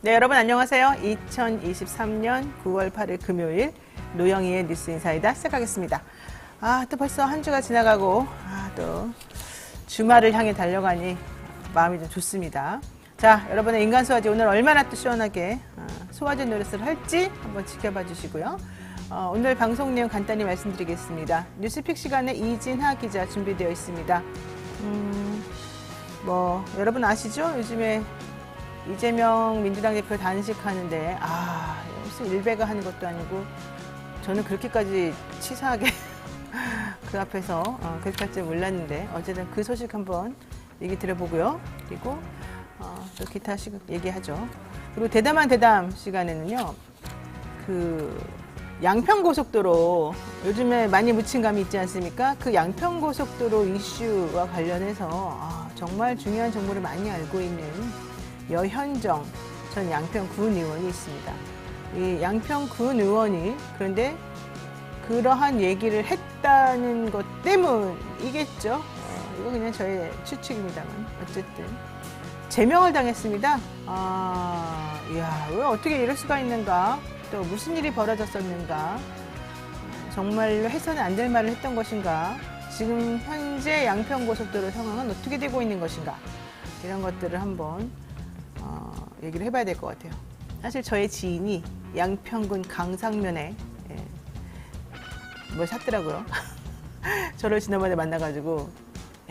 네, 여러분 안녕하세요. 2023년 9월 8일 금요일 노영희의 뉴스 인사이다 시작하겠습니다. 또 벌써 한 주가 지나가고 또 주말을 향해 달려가니 마음이 좀 좋습니다. 자, 여러분의 인간 소화제 오늘 얼마나 또 시원하게 소화제 노릇을 할지 한번 지켜봐 주시고요. 오늘 방송 내용 간단히 말씀드리겠습니다. 뉴스픽 시간에 이진하 기자 준비되어 있습니다. 여러분 아시죠? 요즘에 이재명 민주당 대표 단식하는데 무슨 일베가 하는 것도 아니고 저는 그렇게까지 치사하게 그 앞에서 그렇게 할 줄 몰랐는데 어쨌든 그 소식 한번 얘기 들어보고요. 그리고 또 기타 얘기하죠. 그리고 대담한 대담 시간에는요. 그 양평고속도로 요즘에 많이 묻힌 감이 있지 않습니까? 그 양평고속도로 이슈와 관련해서 정말 중요한 정보를 많이 알고 있는 여현정 전 양평군 의원이 있습니다. 이 양평군 의원이 그런데 그러한 얘기를 했다는 것 때문이겠죠. 이거 그냥 저의 추측입니다만 어쨌든 제명을 당했습니다. 왜 어떻게 이럴 수가 있는가? 또 무슨 일이 벌어졌었는가? 정말로 해서는 안 될 말을 했던 것인가? 지금 현재 양평고속도로 상황은 어떻게 되고 있는 것인가? 이런 것들을 한번 얘기를 해봐야 될 것 같아요. 사실 저의 지인이 양평군 강상면에 뭘 샀더라고요. 저를 지난번에 만나가지고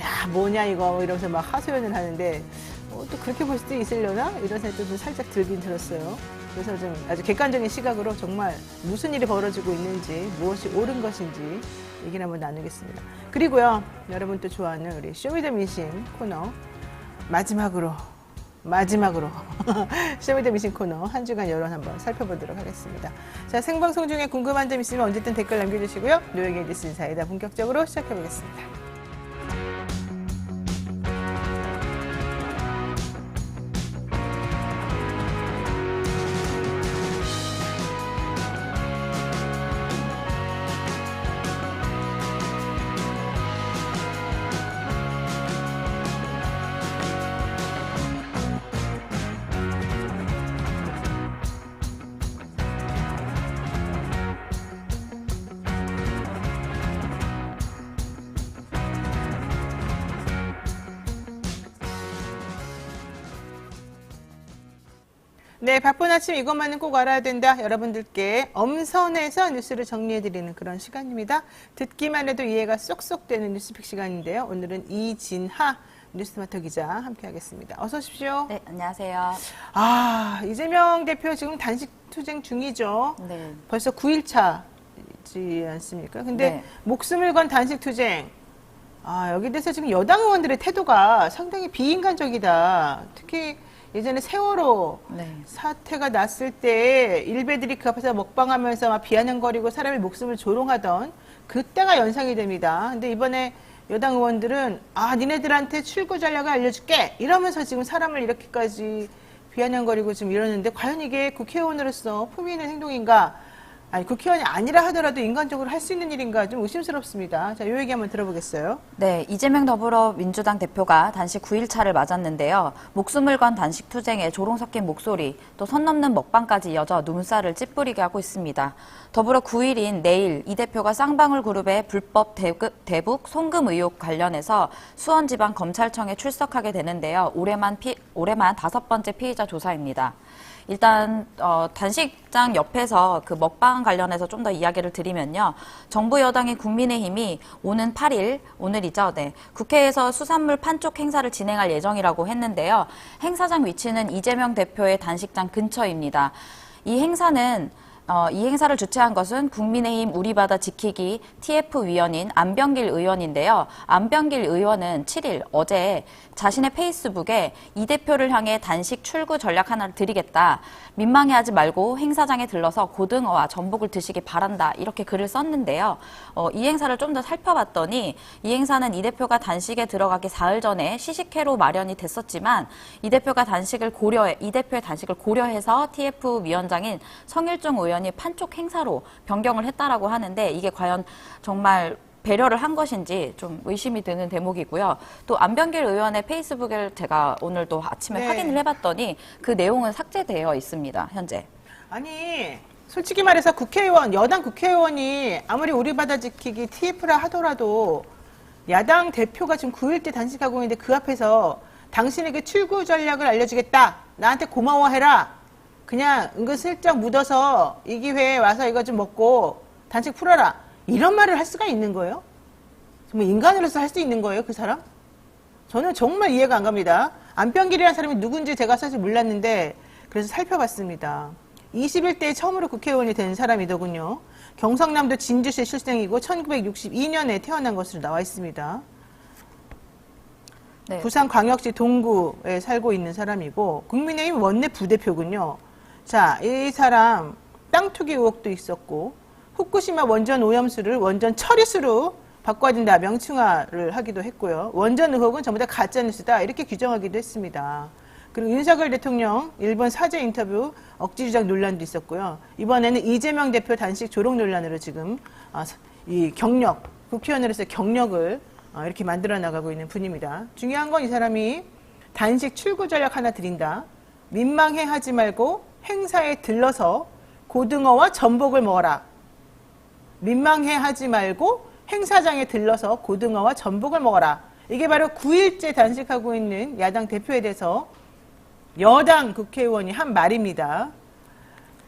야 뭐냐 이거 이러면서 막 하소연을 하는데 또 그렇게 볼 수도 있으려나? 이런 생각도 좀 살짝 들긴 들었어요. 그래서 좀 아주 객관적인 시각으로 정말 무슨 일이 벌어지고 있는지 무엇이 옳은 것인지 얘기를 한번 나누겠습니다. 그리고요 여러분 또 좋아하는 우리 쇼미더미신 코너 마지막으로 쇼미더미신 코너 한 주간 여론 한번 살펴보도록 하겠습니다. 자, 생방송 중에 궁금한 점 있으면 언제든 댓글 남겨주시고요. 노영의 뉴스 인사이다 본격적으로 시작해보겠습니다. 네, 바쁜 아침 이것만은 꼭 알아야 된다. 여러분들께 엄선해서 뉴스를 정리해드리는 그런 시간입니다. 듣기만 해도 이해가 쏙쏙 되는 뉴스픽 시간인데요. 오늘은 이진하 뉴스마터 기자 함께하겠습니다. 어서 오십시오. 네, 안녕하세요. 이재명 대표 지금 단식 투쟁 중이죠. 네. 벌써 9일차지 않습니까? 근데 네. 목숨을 건 단식 투쟁. 여기 대해서 지금 여당 의원들의 태도가 상당히 비인간적이다. 특히 예전에 세월호 사태가 났을 때 일베들이 그 앞에서 먹방하면서 막 비아냥거리고 사람의 목숨을 조롱하던 그때가 연상이 됩니다. 근데 이번에 여당 의원들은 니네들한테 출구 전략을 알려줄게 이러면서 지금 사람을 이렇게까지 비아냥거리고 지금 이러는데 과연 이게 국회의원으로서 품위 있는 행동인가? 국회의원이 아니라 하더라도 인간적으로 할 수 있는 일인가 좀 의심스럽습니다. 자, 이 얘기 한번 들어보겠어요. 네, 이재명 더불어민주당 대표가 단식 9일차를 맞았는데요. 목숨을 건 단식 투쟁에 조롱 섞인 목소리, 또 선 넘는 먹방까지 이어져 눈살을 찌푸리게 하고 있습니다. 더불어 9일인 내일 이 대표가 쌍방울 그룹의 불법 대북 송금 의혹 관련해서 수원지방검찰청에 출석하게 되는데요. 올해만 5번째 피의자 조사입니다. 일단 단식장 옆에서 그 먹방 관련해서 좀 더 이야기를 드리면요. 정부 여당인 국민의힘이 오는 8일, 오늘이죠. 네, 국회에서 수산물 판촉 행사를 진행할 예정이라고 했는데요. 행사장 위치는 이재명 대표의 단식장 근처입니다. 이 행사를 주최한 것은 국민의힘 우리바다 지키기 TF위원인 안병길 의원인데요. 안병길 의원은 7일 어제 자신의 페이스북에 이 대표를 향해 단식 출구 전략 하나를 드리겠다. 민망해하지 말고 행사장에 들러서 고등어와 전복을 드시기 바란다. 이렇게 글을 썼는데요. 이 행사를 좀 더 살펴봤더니 이 행사는 이 대표가 단식에 들어가기 사흘 전에 시식회로 마련이 됐었지만 이 대표의 단식을 고려해서 TF위원장인 성일종 의원이 판촉 행사로 변경을 했다라고 하는데 이게 과연 정말 배려를 한 것인지 좀 의심이 드는 대목이고요. 또 안병길 의원의 페이스북을 제가 오늘도 아침에 네. 확인을 해봤더니 그 내용은 삭제되어 있습니다. 현재. 아니 솔직히 말해서 국회의원, 여당 국회의원이 아무리 우리 바다 지키기 TF라 하더라도 야당 대표가 지금 9일째 단식하고 있는데 그 앞에서 당신에게 출구 전략을 알려주겠다. 나한테 고마워해라. 그냥 은근슬쩍 묻어서 이 기회에 와서 이거 좀 먹고 단식 풀어라. 이런 말을 할 수가 있는 거예요? 정말 인간으로서 할 수 있는 거예요, 그 사람? 저는 정말 이해가 안 갑니다. 안병길이라는 사람이 누군지 제가 사실 몰랐는데 그래서 살펴봤습니다. 21대에 처음으로 국회의원이 된 사람이더군요. 경상남도 진주시 출생이고 1962년에 태어난 것으로 나와 있습니다. 네. 부산광역시 동구에 살고 있는 사람이고 국민의힘 원내 부대표군요. 자, 이 사람 땅 투기 의혹도 있었고 후쿠시마 원전 오염수를 원전 처리수로 바꿔야 된다 명칭화를 하기도 했고요. 원전 의혹은 전부 다 가짜뉴스다 이렇게 규정하기도 했습니다. 그리고 윤석열 대통령 일본 사죄 인터뷰 억지 주장 논란도 있었고요. 이번에는 이재명 대표 단식 조롱 논란으로 지금 이 경력, 국회의원으로서 경력을 이렇게 만들어 나가고 있는 분입니다. 중요한 건 이 사람이 단식 출구 전략 하나 드린다. 민망해 하지 말고 행사에 들러서 고등어와 전복을 먹어라. 민망해 하지 말고 행사장에 들러서 고등어와 전복을 먹어라. 이게 바로 9일째 단식하고 있는 야당 대표에 대해서 여당 국회의원이 한 말입니다.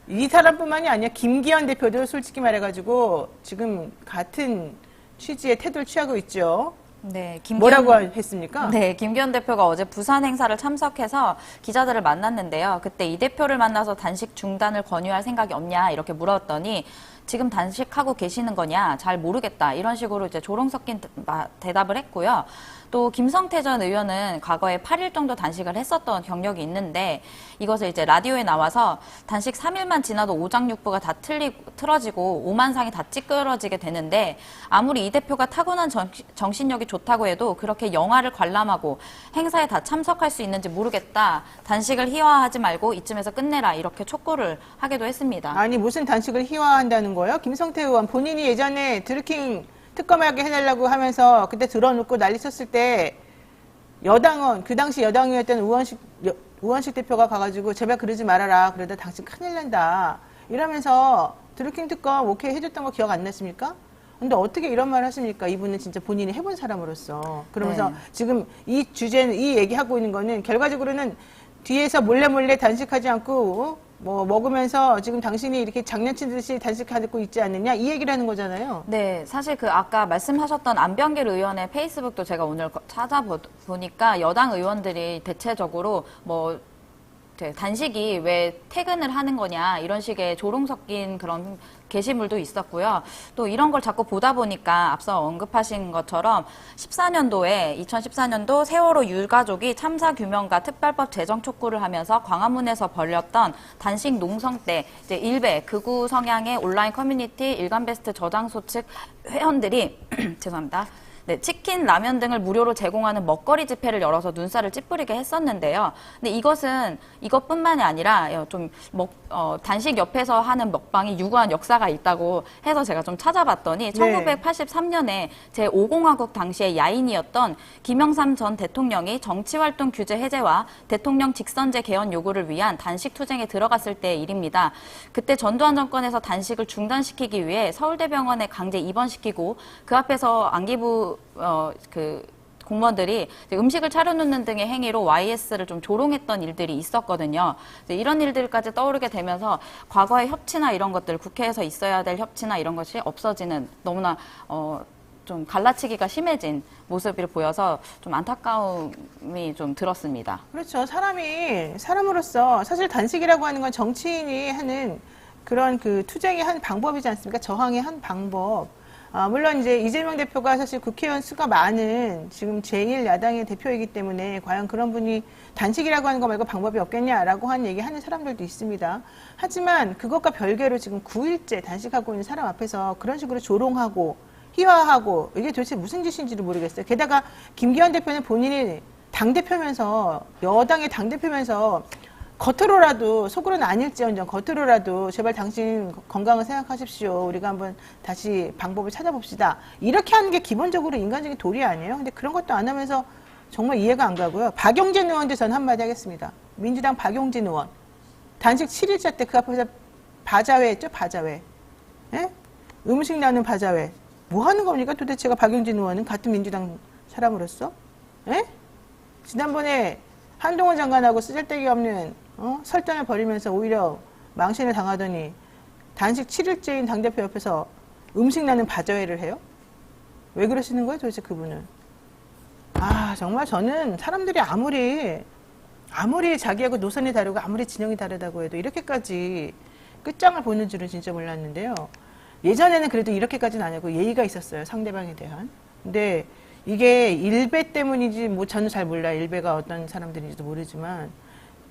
이 사람뿐만이 아니라 김기현 대표도 솔직히 말해가지고 지금 같은 취지의 태도를 취하고 있죠. 네, 뭐라고 했습니까? 네, 김기현 대표가 어제 부산 행사를 참석해서 기자들을 만났는데요. 그때 이 대표를 만나서 단식 중단을 권유할 생각이 없냐 이렇게 물었더니 지금 단식하고 계시는 거냐 잘 모르겠다 이런 식으로 이제 조롱 섞인 대답을 했고요. 또 김성태 전 의원은 과거에 8일 정도 단식을 했었던 경력이 있는데 이것을 이제 라디오에 나와서 단식 3일만 지나도 오장육부가 다 틀어지고 오만상이 다 찌그러지게 되는데 아무리 이 대표가 타고난 정신력이 좋다고 해도 그렇게 영화를 관람하고 행사에 다 참석할 수 있는지 모르겠다. 단식을 희화화하지 말고 이쯤에서 끝내라 이렇게 촉구를 하기도 했습니다. 아니 무슨 단식을 희화화한다는 거예요? 김성태 의원 본인이 예전에 드루킹 특검하게 해달라고 하면서 그때 들어놓고 난리 쳤을 때 여당은 그 당시 여당이었던 우원식 대표가 가가지고 제발 그러지 말아라. 그러다 당신 큰일 난다. 이러면서 드루킹 특검 오케이 해줬던 거 기억 안 나십니까? 근데 어떻게 이런 말을 하십니까? 이분은 진짜 본인이 해본 사람으로서. 그러면서 네. 지금 이 주제는, 이 얘기하고 있는 거는 결과적으로는 뒤에서 몰래 단식하지 않고 뭐 먹으면서 지금 당신이 이렇게 장난치듯이 단식하고 있지 않느냐 이 얘기를 하는 거잖아요. 네, 사실 그 아까 말씀하셨던 안병길 의원의 페이스북도 제가 오늘 찾아보니까 여당 의원들이 대체적으로 뭐 단식이 왜 퇴근을 하는 거냐 이런 식의 조롱 섞인 그런 게시물도 있었고요. 또 이런 걸 자꾸 보다 보니까 앞서 언급하신 것처럼 2014년도 세월호 유가족이 참사 규명과 특별법 제정 촉구를 하면서 광화문에서 벌였던 단식 농성 때 이제 일베 극우 성향의 온라인 커뮤니티 일간베스트 저장소 측 회원들이 죄송합니다. 네, 치킨, 라면 등을 무료로 제공하는 먹거리 집회를 열어서 눈살을 찌푸리게 했었는데요. 근데 이것뿐만이 아니라 단식 옆에서 하는 먹방이 유구한 역사가 있다고 해서 제가 좀 찾아봤더니 네. 1983년에 제5공화국 당시의 야인이었던 김영삼 전 대통령이 정치활동 규제 해제와 대통령 직선제 개헌 요구를 위한 단식 투쟁에 들어갔을 때의 일입니다. 그때 전두환 정권에서 단식을 중단시키기 위해 서울대병원에 강제 입원시키고 그 앞에서 안기부 공무원들이 음식을 차려놓는 등의 행위로 YS를 좀 조롱했던 일들이 있었거든요. 이런 일들까지 떠오르게 되면서 과거의 협치나 이런 것들, 국회에서 있어야 될 협치나 이런 것이 없어지는 너무나 좀 갈라치기가 심해진 모습을 보여서 좀 안타까움이 좀 들었습니다. 그렇죠. 사람으로서 사실 단식이라고 하는 건 정치인이 하는 그런 그 투쟁의 한 방법이지 않습니까? 저항의 한 방법. 물론 이제 이재명 대표가 사실 국회의원 수가 많은 지금 제1야당의 대표이기 때문에 과연 그런 분이 단식이라고 하는 거 말고 방법이 없겠냐라고 하는 얘기 하는 사람들도 있습니다. 하지만 그것과 별개로 지금 9일째 단식하고 있는 사람 앞에서 그런 식으로 조롱하고 희화하고 이게 도대체 무슨 짓인지를 모르겠어요. 게다가 김기현 대표는 본인이 당대표면서 여당의 당대표면서 겉으로라도, 속으로는 아닐지언정 겉으로라도 제발 당신 건강을 생각하십시오. 우리가 한번 다시 방법을 찾아봅시다. 이렇게 하는 게 기본적으로 인간적인 도리 아니에요? 근데 그런 것도 안 하면서 정말 이해가 안 가고요. 박용진 의원도 전 한마디 하겠습니다. 민주당 박용진 의원. 단식 7일차 때 그 앞에서 바자회 했죠? 바자회. 예? 음식 나는 바자회. 뭐 하는 겁니까? 도대체가 박용진 의원은 같은 민주당 사람으로서? 예? 지난번에 한동훈 장관하고 쓰잘데기 없는 설전을 벌이면서 오히려 망신을 당하더니 단식 7일째인 당대표 옆에서 음식 나는 바자회를 해요? 왜 그러시는 거예요? 도대체 그분은? 아, 정말 저는 사람들이 아무리 자기하고 노선이 다르고 아무리 진영이 다르다고 해도 이렇게까지 끝장을 보는 줄은 진짜 몰랐는데요. 예전에는 그래도 이렇게까지는 아니고 예의가 있었어요. 상대방에 대한. 근데 이게 일배 때문인지 뭐 저는 잘 몰라요. 일배가 어떤 사람들인지도 모르지만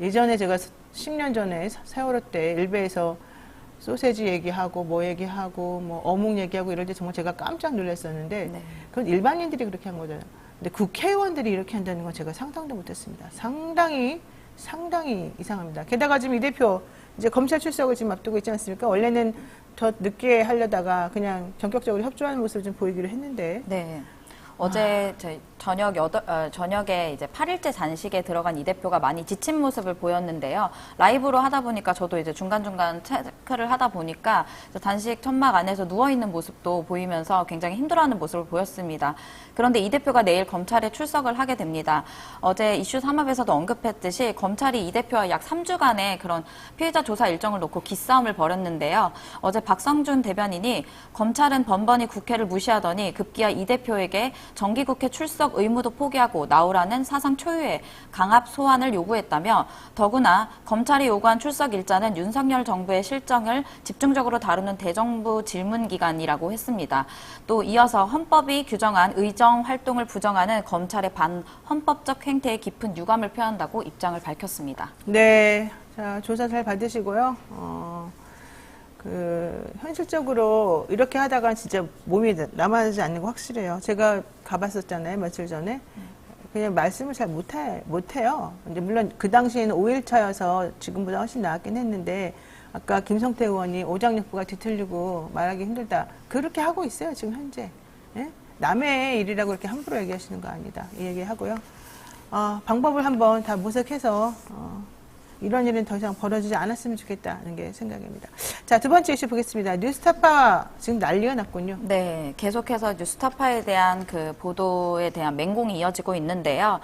예전에 제가 10년 전에 세월호 때 일배에서 소세지 얘기하고 뭐 얘기하고 뭐 어묵 얘기하고 이럴 때 정말 제가 깜짝 놀랐었는데 네. 그건 일반인들이 그렇게 한 거잖아요. 근데 국회의원들이 이렇게 한다는 건 제가 상상도 못했습니다. 상당히 이상합니다. 게다가 지금 이 대표 이제 검찰 출석을 지금 앞두고 있지 않습니까? 원래는 더 늦게 하려다가 그냥 전격적으로 협조하는 모습을 좀 보이기로 했는데. 네. 어제 저녁에 이제 8일째 단식에 들어간 이 대표가 많이 지친 모습을 보였는데요. 라이브로 하다 보니까 저도 이제 중간중간 체크를 하다 보니까 단식 천막 안에서 누워있는 모습도 보이면서 굉장히 힘들어하는 모습을 보였습니다. 그런데 이 대표가 내일 검찰에 출석을 하게 됩니다. 어제 이슈 3합에서도 언급했듯이 검찰이 이 대표와 약 3주간의 그런 피해자 조사 일정을 놓고 기싸움을 벌였는데요. 어제 박성준 대변인이 검찰은 번번이 국회를 무시하더니 급기야 이 대표에게 정기국회 출석 의무도 포기하고 나오라는 사상 초유의 강압 소환을 요구했다며 더구나 검찰이 요구한 출석 일자는 윤석열 정부의 실정을 집중적으로 다루는 대정부 질문 기간이라고 했습니다. 또 이어서 헌법이 규정한 의정 활동을 부정하는 검찰의 반헌법적 행태에 깊은 유감을 표한다고 입장을 밝혔습니다. 네, 자 조사 잘 받으시고요. 현실적으로 이렇게 하다가 진짜 몸이 남아나지 않는 거 확실해요. 제가 가봤었잖아요, 며칠 전에. 그냥 말씀을 잘 못해요. 근데 물론 그 당시에는 5일차여서 지금보다 훨씬 나았긴 했는데, 아까 김성태 의원이 오장육부가 뒤틀리고 말하기 힘들다. 그렇게 하고 있어요, 지금 현재. 예? 남의 일이라고 이렇게 함부로 얘기하시는 거 아니다. 이 얘기 하고요. 방법을 한번 다 모색해서, 이런 일은 더 이상 벌어지지 않았으면 좋겠다는 게 생각입니다. 자, 두 번째 이슈 보겠습니다. 뉴스타파 지금 난리가 났군요. 네, 계속해서 뉴스타파에 대한 그 보도에 대한 맹공이 이어지고 있는데요.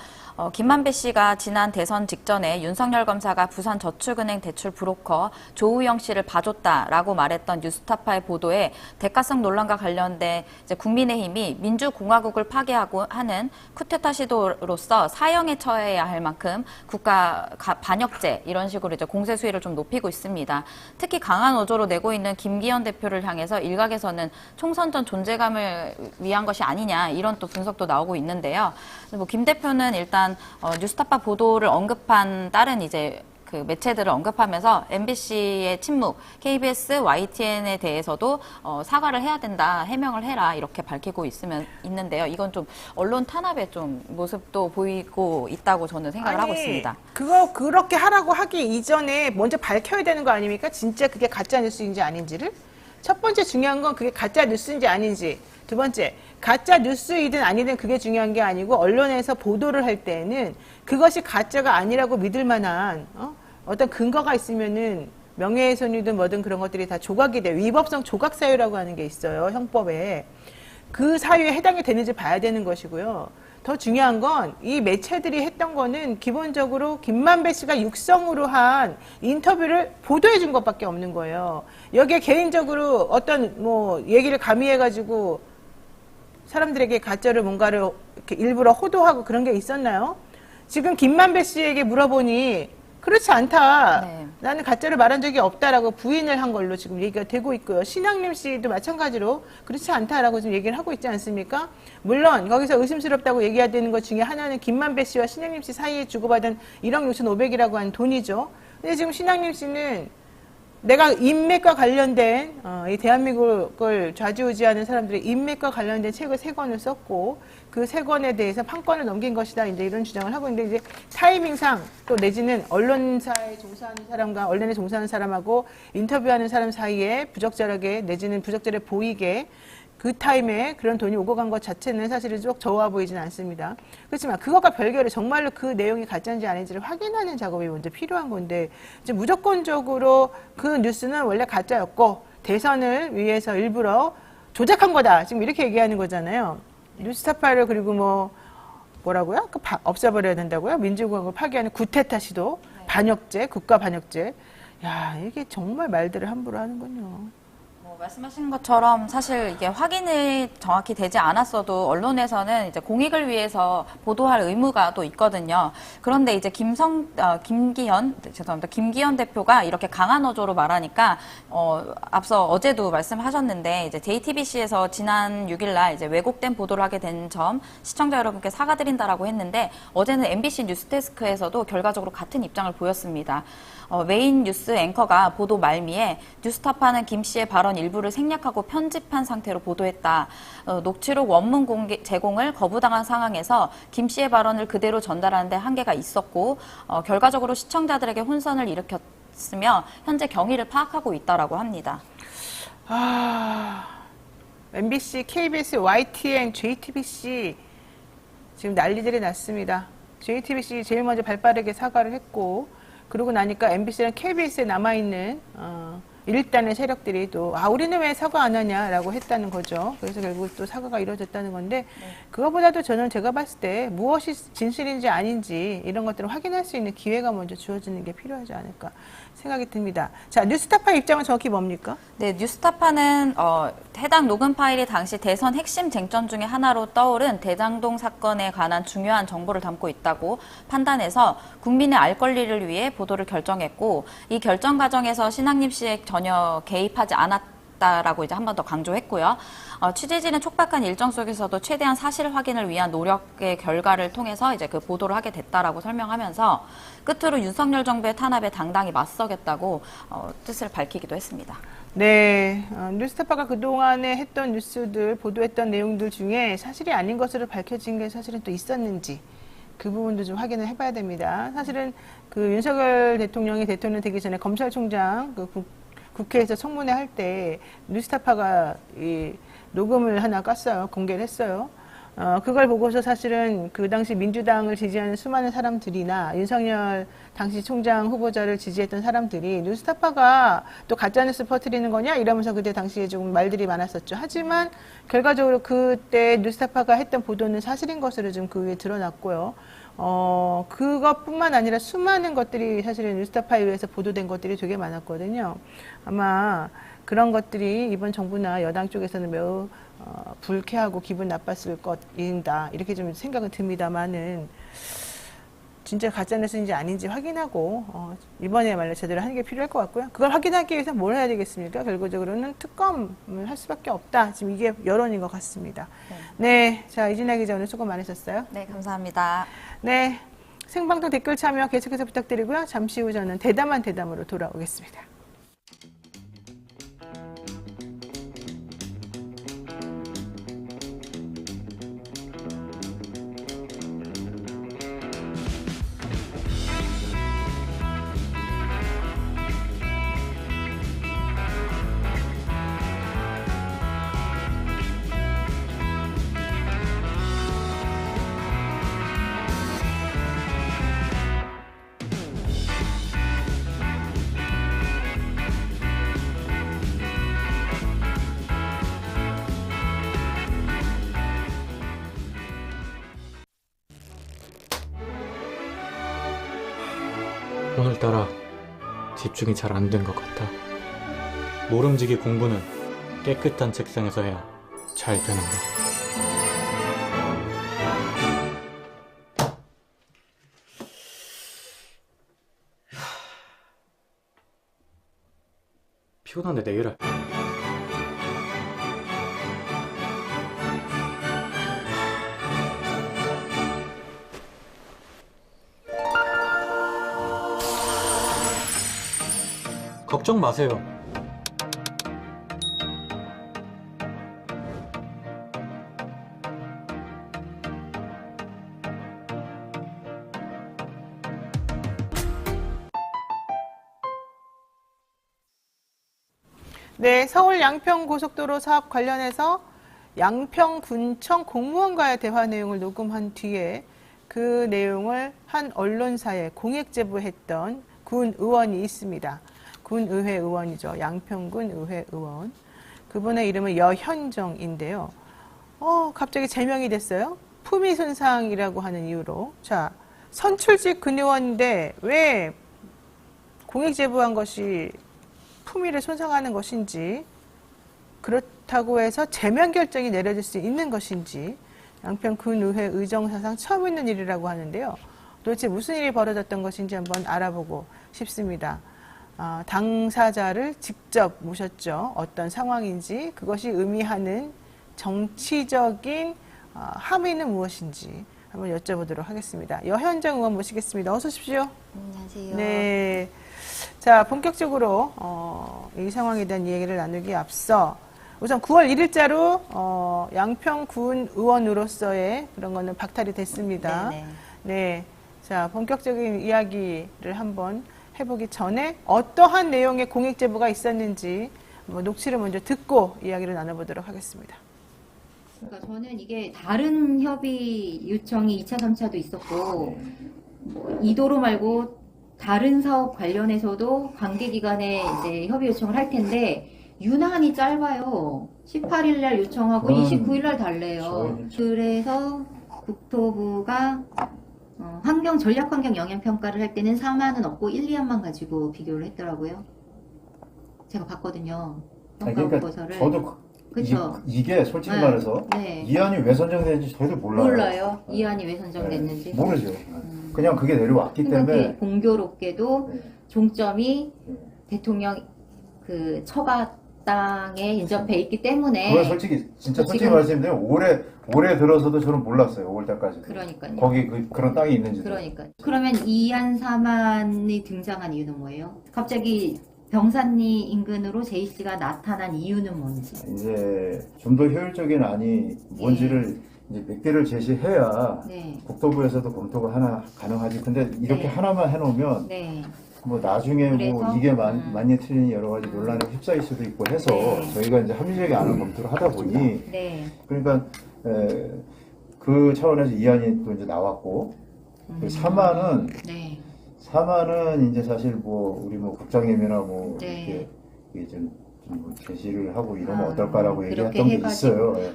김만배 씨가 지난 대선 직전에 윤석열 검사가 부산저축은행 대출 브로커 조우영 씨를 봐줬다라고 말했던 뉴스타파의 보도에 대가성 논란과 관련돼 이제 국민의힘이 민주공화국을 파괴하고 하는 쿠데타 시도로서 사형에 처해야 할 만큼 국가 반역죄 이런 식으로 이제 공세 수위를 좀 높이고 있습니다. 특히 강한 어조로 내고 있는 김기현 대표를 향해서 일각에서는 총선 전 존재감을 위한 것이 아니냐 이런 또 분석도 나오고 있는데요. 뭐 김 대표는 일단 뉴스타파 보도를 언급한 다른 이제 그 매체들을 언급하면서 MBC의 침묵, KBS, YTN에 대해서도 사과를 해야 된다, 해명을 해라 이렇게 밝히고 있는데요. 이건 좀 언론 탄압의 좀 모습도 보이고 있다고 저는 생각을 하고 있습니다. 그렇게 하라고 하기 이전에 먼저 밝혀야 되는 거 아닙니까? 진짜 그게 가짜 뉴스인지 아닌지를. 첫 번째 중요한 건 그게 가짜 뉴스인지 아닌지. 두 번째, 가짜 뉴스이든 아니든 그게 중요한 게 아니고 언론에서 보도를 할 때는 그것이 가짜가 아니라고 믿을 만한 어떤 근거가 있으면은 명예훼손이든 뭐든 그런 것들이 다 조각이 돼. 위법성 조각 사유라고 하는 게 있어요, 형법에. 그 사유에 해당이 되는지 봐야 되는 것이고요. 더 중요한 건 이 매체들이 했던 거는 기본적으로 김만배 씨가 육성으로 한 인터뷰를 보도해 준 것밖에 없는 거예요. 여기에 개인적으로 어떤 뭐 얘기를 가미해가지고 사람들에게 가짜를 뭔가를 이렇게 일부러 호도하고 그런 게 있었나요? 지금 김만배 씨에게 물어보니 그렇지 않다. 네. 나는 가짜를 말한 적이 없다라고 부인을 한 걸로 지금 얘기가 되고 있고요. 신학림 씨도 마찬가지로 그렇지 않다라고 지금 얘기를 하고 있지 않습니까? 물론 거기서 의심스럽다고 얘기해야 되는 것 중에 하나는 김만배 씨와 신학림 씨 사이에 주고받은 1억 6,500이라고 하는 돈이죠. 근데 지금 신학림 씨는 내가 인맥과 관련된 이 대한민국을 좌지우지하는 사람들의 인맥과 관련된 책을 3권을 썼고 그 3권에 대해서 판권을 넘긴 것이다. 이제 이런 주장을 하고 있는데 이제 타이밍상 또 내지는 언론사에 종사하는 사람과 언론에 종사하는 사람하고 인터뷰하는 사람 사이에 부적절하게 내지는 부적절해 보이게 그 타임에 그런 돈이 오고 간 것 자체는 사실은 쭉 저하 보이지는 않습니다. 그렇지만 그것과 별개로 정말로 그 내용이 가짜인지 아닌지를 확인하는 작업이 먼저 필요한 건데 이제 무조건적으로 그 뉴스는 원래 가짜였고 대선을 위해서 일부러 조작한 거다. 지금 이렇게 얘기하는 거잖아요. 뉴스타파를 그리고 뭐라고요? 없애버려야 된다고요? 민주공화국을 파괴하는 구테타 시도, 반역죄, 국가 반역죄. 야, 이게 정말 말들을 함부로 하는군요. 말씀하신 것처럼 사실 이게 확인이 정확히 되지 않았어도 언론에서는 이제 공익을 위해서 보도할 의무가 또 있거든요. 그런데 이제 김기현 대표가 이렇게 강한 어조로 말하니까 앞서 어제도 말씀하셨는데 이제 JTBC에서 지난 6일날 이제 왜곡된 보도를 하게 된 점 시청자 여러분께 사과드린다라고 했는데 어제는 MBC 뉴스데스크에서도 결과적으로 같은 입장을 보였습니다. 메인 뉴스 앵커가 보도 말미에 뉴스타파는 김 씨의 발언 일부를 생략하고 편집한 상태로 보도했다. 녹취록 원문 제공을 거부당한 상황에서 김 씨의 발언을 그대로 전달하는 데 한계가 있었고 결과적으로 시청자들에게 혼선을 일으켰으며 현재 경위를 파악하고 있다라고 합니다. MBC, KBS, YTN, JTBC 지금 난리들이 났습니다. JTBC 제일 먼저 발빠르게 사과를 했고 그러고 나니까 MBC랑 KBS에 남아있는 일단의 세력들이 또 우리는 왜 사과 안 하냐라고 했다는 거죠. 그래서 결국 또 사과가 이루어졌다는 건데 그거보다도 저는 제가 봤을 때 무엇이 진실인지 아닌지 이런 것들을 확인할 수 있는 기회가 먼저 주어지는 게 필요하지 않을까 생각이 듭니다. 자, 뉴스타파 입장은 정확히 뭡니까? 네, 뉴스타파는 해당 녹음 파일이 당시 대선 핵심 쟁점 중에 하나로 떠오른 대장동 사건에 관한 중요한 정보를 담고 있다고 판단해서 국민의 알 권리를 위해 보도를 결정했고 이 결정 과정에서 신학님 씨에 전혀 개입하지 않았다라고 이제 한 번 더 강조했고요. 취재진의 촉박한 일정 속에서도 최대한 사실 확인을 위한 노력의 결과를 통해서 이제 그 보도를 하게 됐다라고 설명하면서 끝으로 윤석열 정부의 탄압에 당당히 맞서겠다고 뜻을 밝히기도 했습니다. 네, 뉴스타파가 그동안에 했던 뉴스들, 보도했던 내용들 중에 사실이 아닌 것으로 밝혀진 게 사실은 또 있었는지 그 부분도 좀 확인을 해봐야 됩니다. 사실은 그 윤석열 대통령이 대통령 되기 전에 검찰총장 국회에서 청문회 할 때 뉴스타파가 이 녹음을 하나 깠어요. 공개를 했어요. 그걸 보고서 사실은 그 당시 민주당을 지지하는 수많은 사람들이나 윤석열 당시 총장 후보자를 지지했던 사람들이 뉴스타파가 또 가짜뉴스 퍼뜨리는 거냐 이러면서 그때 당시에 조금 말들이 많았었죠. 하지만 결과적으로 그때 뉴스타파가 했던 보도는 사실인 것으로 좀 그 위에 드러났고요. 그것뿐만 아니라 수많은 것들이 사실은 뉴스타파에 의해서 보도된 것들이 되게 많았거든요. 아마 그런 것들이 이번 정부나 여당 쪽에서는 매우 불쾌하고 기분 나빴을 것인다 이렇게 좀 생각은 듭니다만은 진짜 가짜뉴스인지 아닌지 확인하고 이번에야말로 제대로 하는 게 필요할 것 같고요. 그걸 확인하기 위해서 뭘 해야 되겠습니까? 결과적으로는 특검을 할 수밖에 없다. 지금 이게 여론인 것 같습니다. 네, 자 이진아 기자 오늘 수고 많으셨어요. 네, 감사합니다. 네, 생방송 댓글 참여 계속해서 부탁드리고요. 잠시 후 저는 대담한 대담으로 돌아오겠습니다. 오늘따라 집중이 잘 안 된 것 같아. 모름지기 공부는 깨끗한 책상에서 해야 잘 되는데. 피곤한데 내일 할. 걱정 마세요. 네, 서울 양평고속도로 사업 관련해서 양평군청 공무원과의 대화 내용을 녹음한 뒤에 그 내용을 한 언론사에 공익 제보했던 군 의원이 있습니다. 군의회 의원이죠. 양평군 의회 의원. 그분의 이름은 여현정인데요. 갑자기 제명이 됐어요. 품위 손상이라고 하는 이유로. 자, 선출직 군 의원인데 왜 공익 제보한 것이 품위를 손상하는 것인지, 그렇다고 해서 제명 결정이 내려질 수 있는 것인지 양평군의회 의정사상 처음 있는 일이라고 하는데요. 도대체 무슨 일이 벌어졌던 것인지 한번 알아보고 싶습니다. 당사자를 직접 모셨죠. 어떤 상황인지, 그것이 의미하는 정치적인 함의는 무엇인지 한번 여쭤보도록 하겠습니다. 여현정 의원 모시겠습니다. 어서 오십시오. 안녕하세요. 네. 자, 본격적으로 이 상황에 대한 이야기를 나누기 앞서 우선 9월 1일자로 양평군 의원으로서의 그런 거는 박탈이 됐습니다. 네네. 네. 자, 본격적인 이야기를 한번 해보기 전에 어떠한 내용의 공익 제보가 있었는지 녹취를 먼저 듣고 이야기를 나눠보도록 하겠습니다. 그러니까 저는 이게 다른 협의 요청이 2차, 3차도 있었고, 이 도로 말고 다른 사업 관련해서도 관계기관에 이제 협의 요청을 할 텐데, 유난히 짧아요. 18일 날 요청하고 29일 날 달래요. 그래서 국토부가 전략환경 영향평가를 할 때는 4만은 없고 1, 2안만 가지고 비교를 했더라고요. 제가 봤거든요. 평가 그러니까 보고서를. 저도 그쵸? 이게 솔직히 네. 말해서 네. 이안이 왜 선정되는지 저도 몰라요. 몰라요. 이안이 왜 선정됐는지. 네. 모르죠. 그냥 그게 내려왔기 생각이 때문에 공교롭게도 네. 종점이 네. 대통령 그 처가 땅에 인접해 있기 때문에. 그건 솔직히 솔직히 지금- 말씀드리면 올해 들어서도 저는 몰랐어요. 5월달까지. 그러니까요. 거기 그런 땅이 있는지. 그러니까. 그러면 이안 사만이 등장한 이유는 뭐예요? 갑자기 병산리 인근으로 제이씨가 나타난 이유는 뭔지. 이제 좀 더 효율적인 안이 뭔지를 이제 몇 개를 제시해야 네. 국토부에서도 검토가 하나 가능하지. 근데 이렇게 네. 하나만 해놓으면 네. 뭐 나중에 뭐 그래서? 이게 맞니 틀리니 여러 가지 논란에 휩싸일 수도 있고 해서 네. 저희가 이제 합리적인 안을 검토를 하다 보니 네. 그러니까 그 차원에서 이안이 또 이제 나왔고 그 사만은 네. 이제 사실 뭐 우리 뭐 국장님이나 뭐 네. 이렇게 좀 제시를 하고 이러면 아, 어떨까라고 그렇게 얘기했던 게 해가지고. 있어요. 예.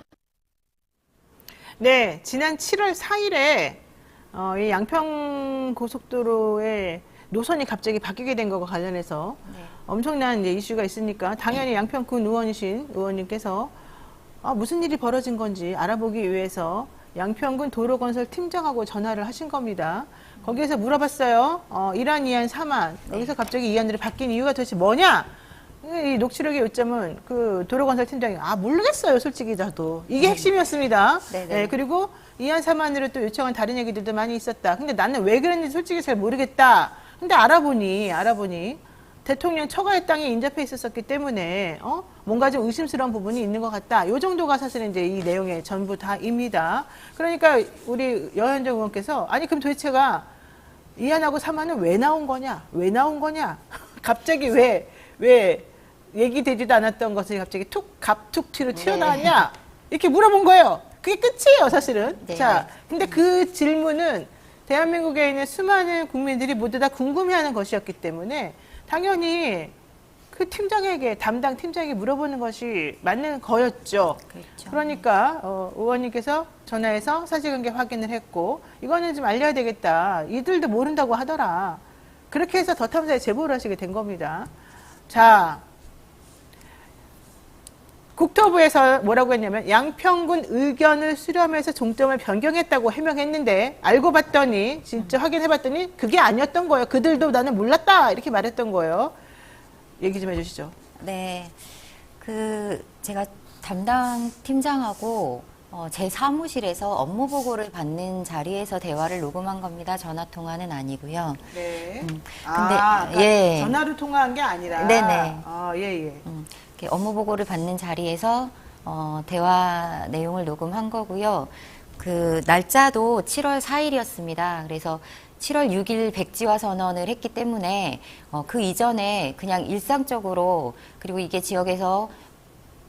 네, 지난 7월 4일에 이 양평고속도로의 노선이 갑자기 바뀌게 된 것과 관련해서 네. 엄청난 이제 이슈가 있으니까 당연히 양평군 의원이신 의원님께서 무슨 일이 벌어진 건지 알아보기 위해서 양평군 도로건설 팀장하고 전화를 하신 겁니다. 거기에서 물어봤어요. 1안, 2안, 3안. 여기서 갑자기 2안으로 바뀐 이유가 도대체 뭐냐? 이 녹취록의 요점은 그 도로건설 팀장이 모르겠어요. 솔직히 저도. 이게 핵심이었습니다. 네네. 네, 그리고 2안, 3안으로 또 요청한 다른 얘기들도 많이 있었다. 근데 나는 왜 그랬는지 솔직히 잘 모르겠다. 근데 알아보니 대통령 처가의 땅에 인접해 있었기 때문에 뭔가 좀 의심스러운 부분이 있는 것 같다. 요 정도가 사실은 이제 이 내용의 전부 다입니다. 그러니까 우리 여현정 의원께서 아니 그럼 도대체가 2안하고 3안은 왜 나온 거냐? 왜 나온 거냐? 갑자기 왜 얘기되지도 않았던 것을 갑자기 갑툭튀로 튀어나왔냐? 이렇게 물어본 거예요. 그게 끝이에요, 사실은. 네. 자, 근데 그 질문은 대한민국에 있는 수많은 국민들이 모두 다 궁금해하는 것이었기 때문에 당연히 그 팀장에게 담당 팀장에게 물어보는 것이 맞는 거였죠. 그렇죠. 그러니까 의원님께서 전화해서 사실관계 확인을 했고 이거는 좀 알려야 되겠다. 이들도 모른다고 하더라. 그렇게 해서 더 탐사에 제보를 하시게 된 겁니다. 자, 국토부에서 뭐라고 했냐면 양평군 의견을 수렴해서 종점을 변경했다고 해명했는데 알고 봤더니 진짜 확인해봤더니 그게 아니었던 거예요. 그들도 나는 몰랐다 이렇게 말했던 거예요. 얘기 좀 해주시죠. 네, 제가 담당 팀장하고 제 사무실에서 업무 보고를 받는 자리에서 대화를 녹음한 겁니다. 전화 통화는 아니고요. 네. 근데 그러니까 예. 전화로 통화한 게 아니라. 네네. 예. 이렇게 업무 보고를 받는 자리에서 대화 내용을 녹음한 거고요. 그 날짜도 7월 4일이었습니다. 그래서 7월 6일 백지화 선언을 했기 때문에 그 이전에 그냥 일상적으로, 그리고 이게 지역에서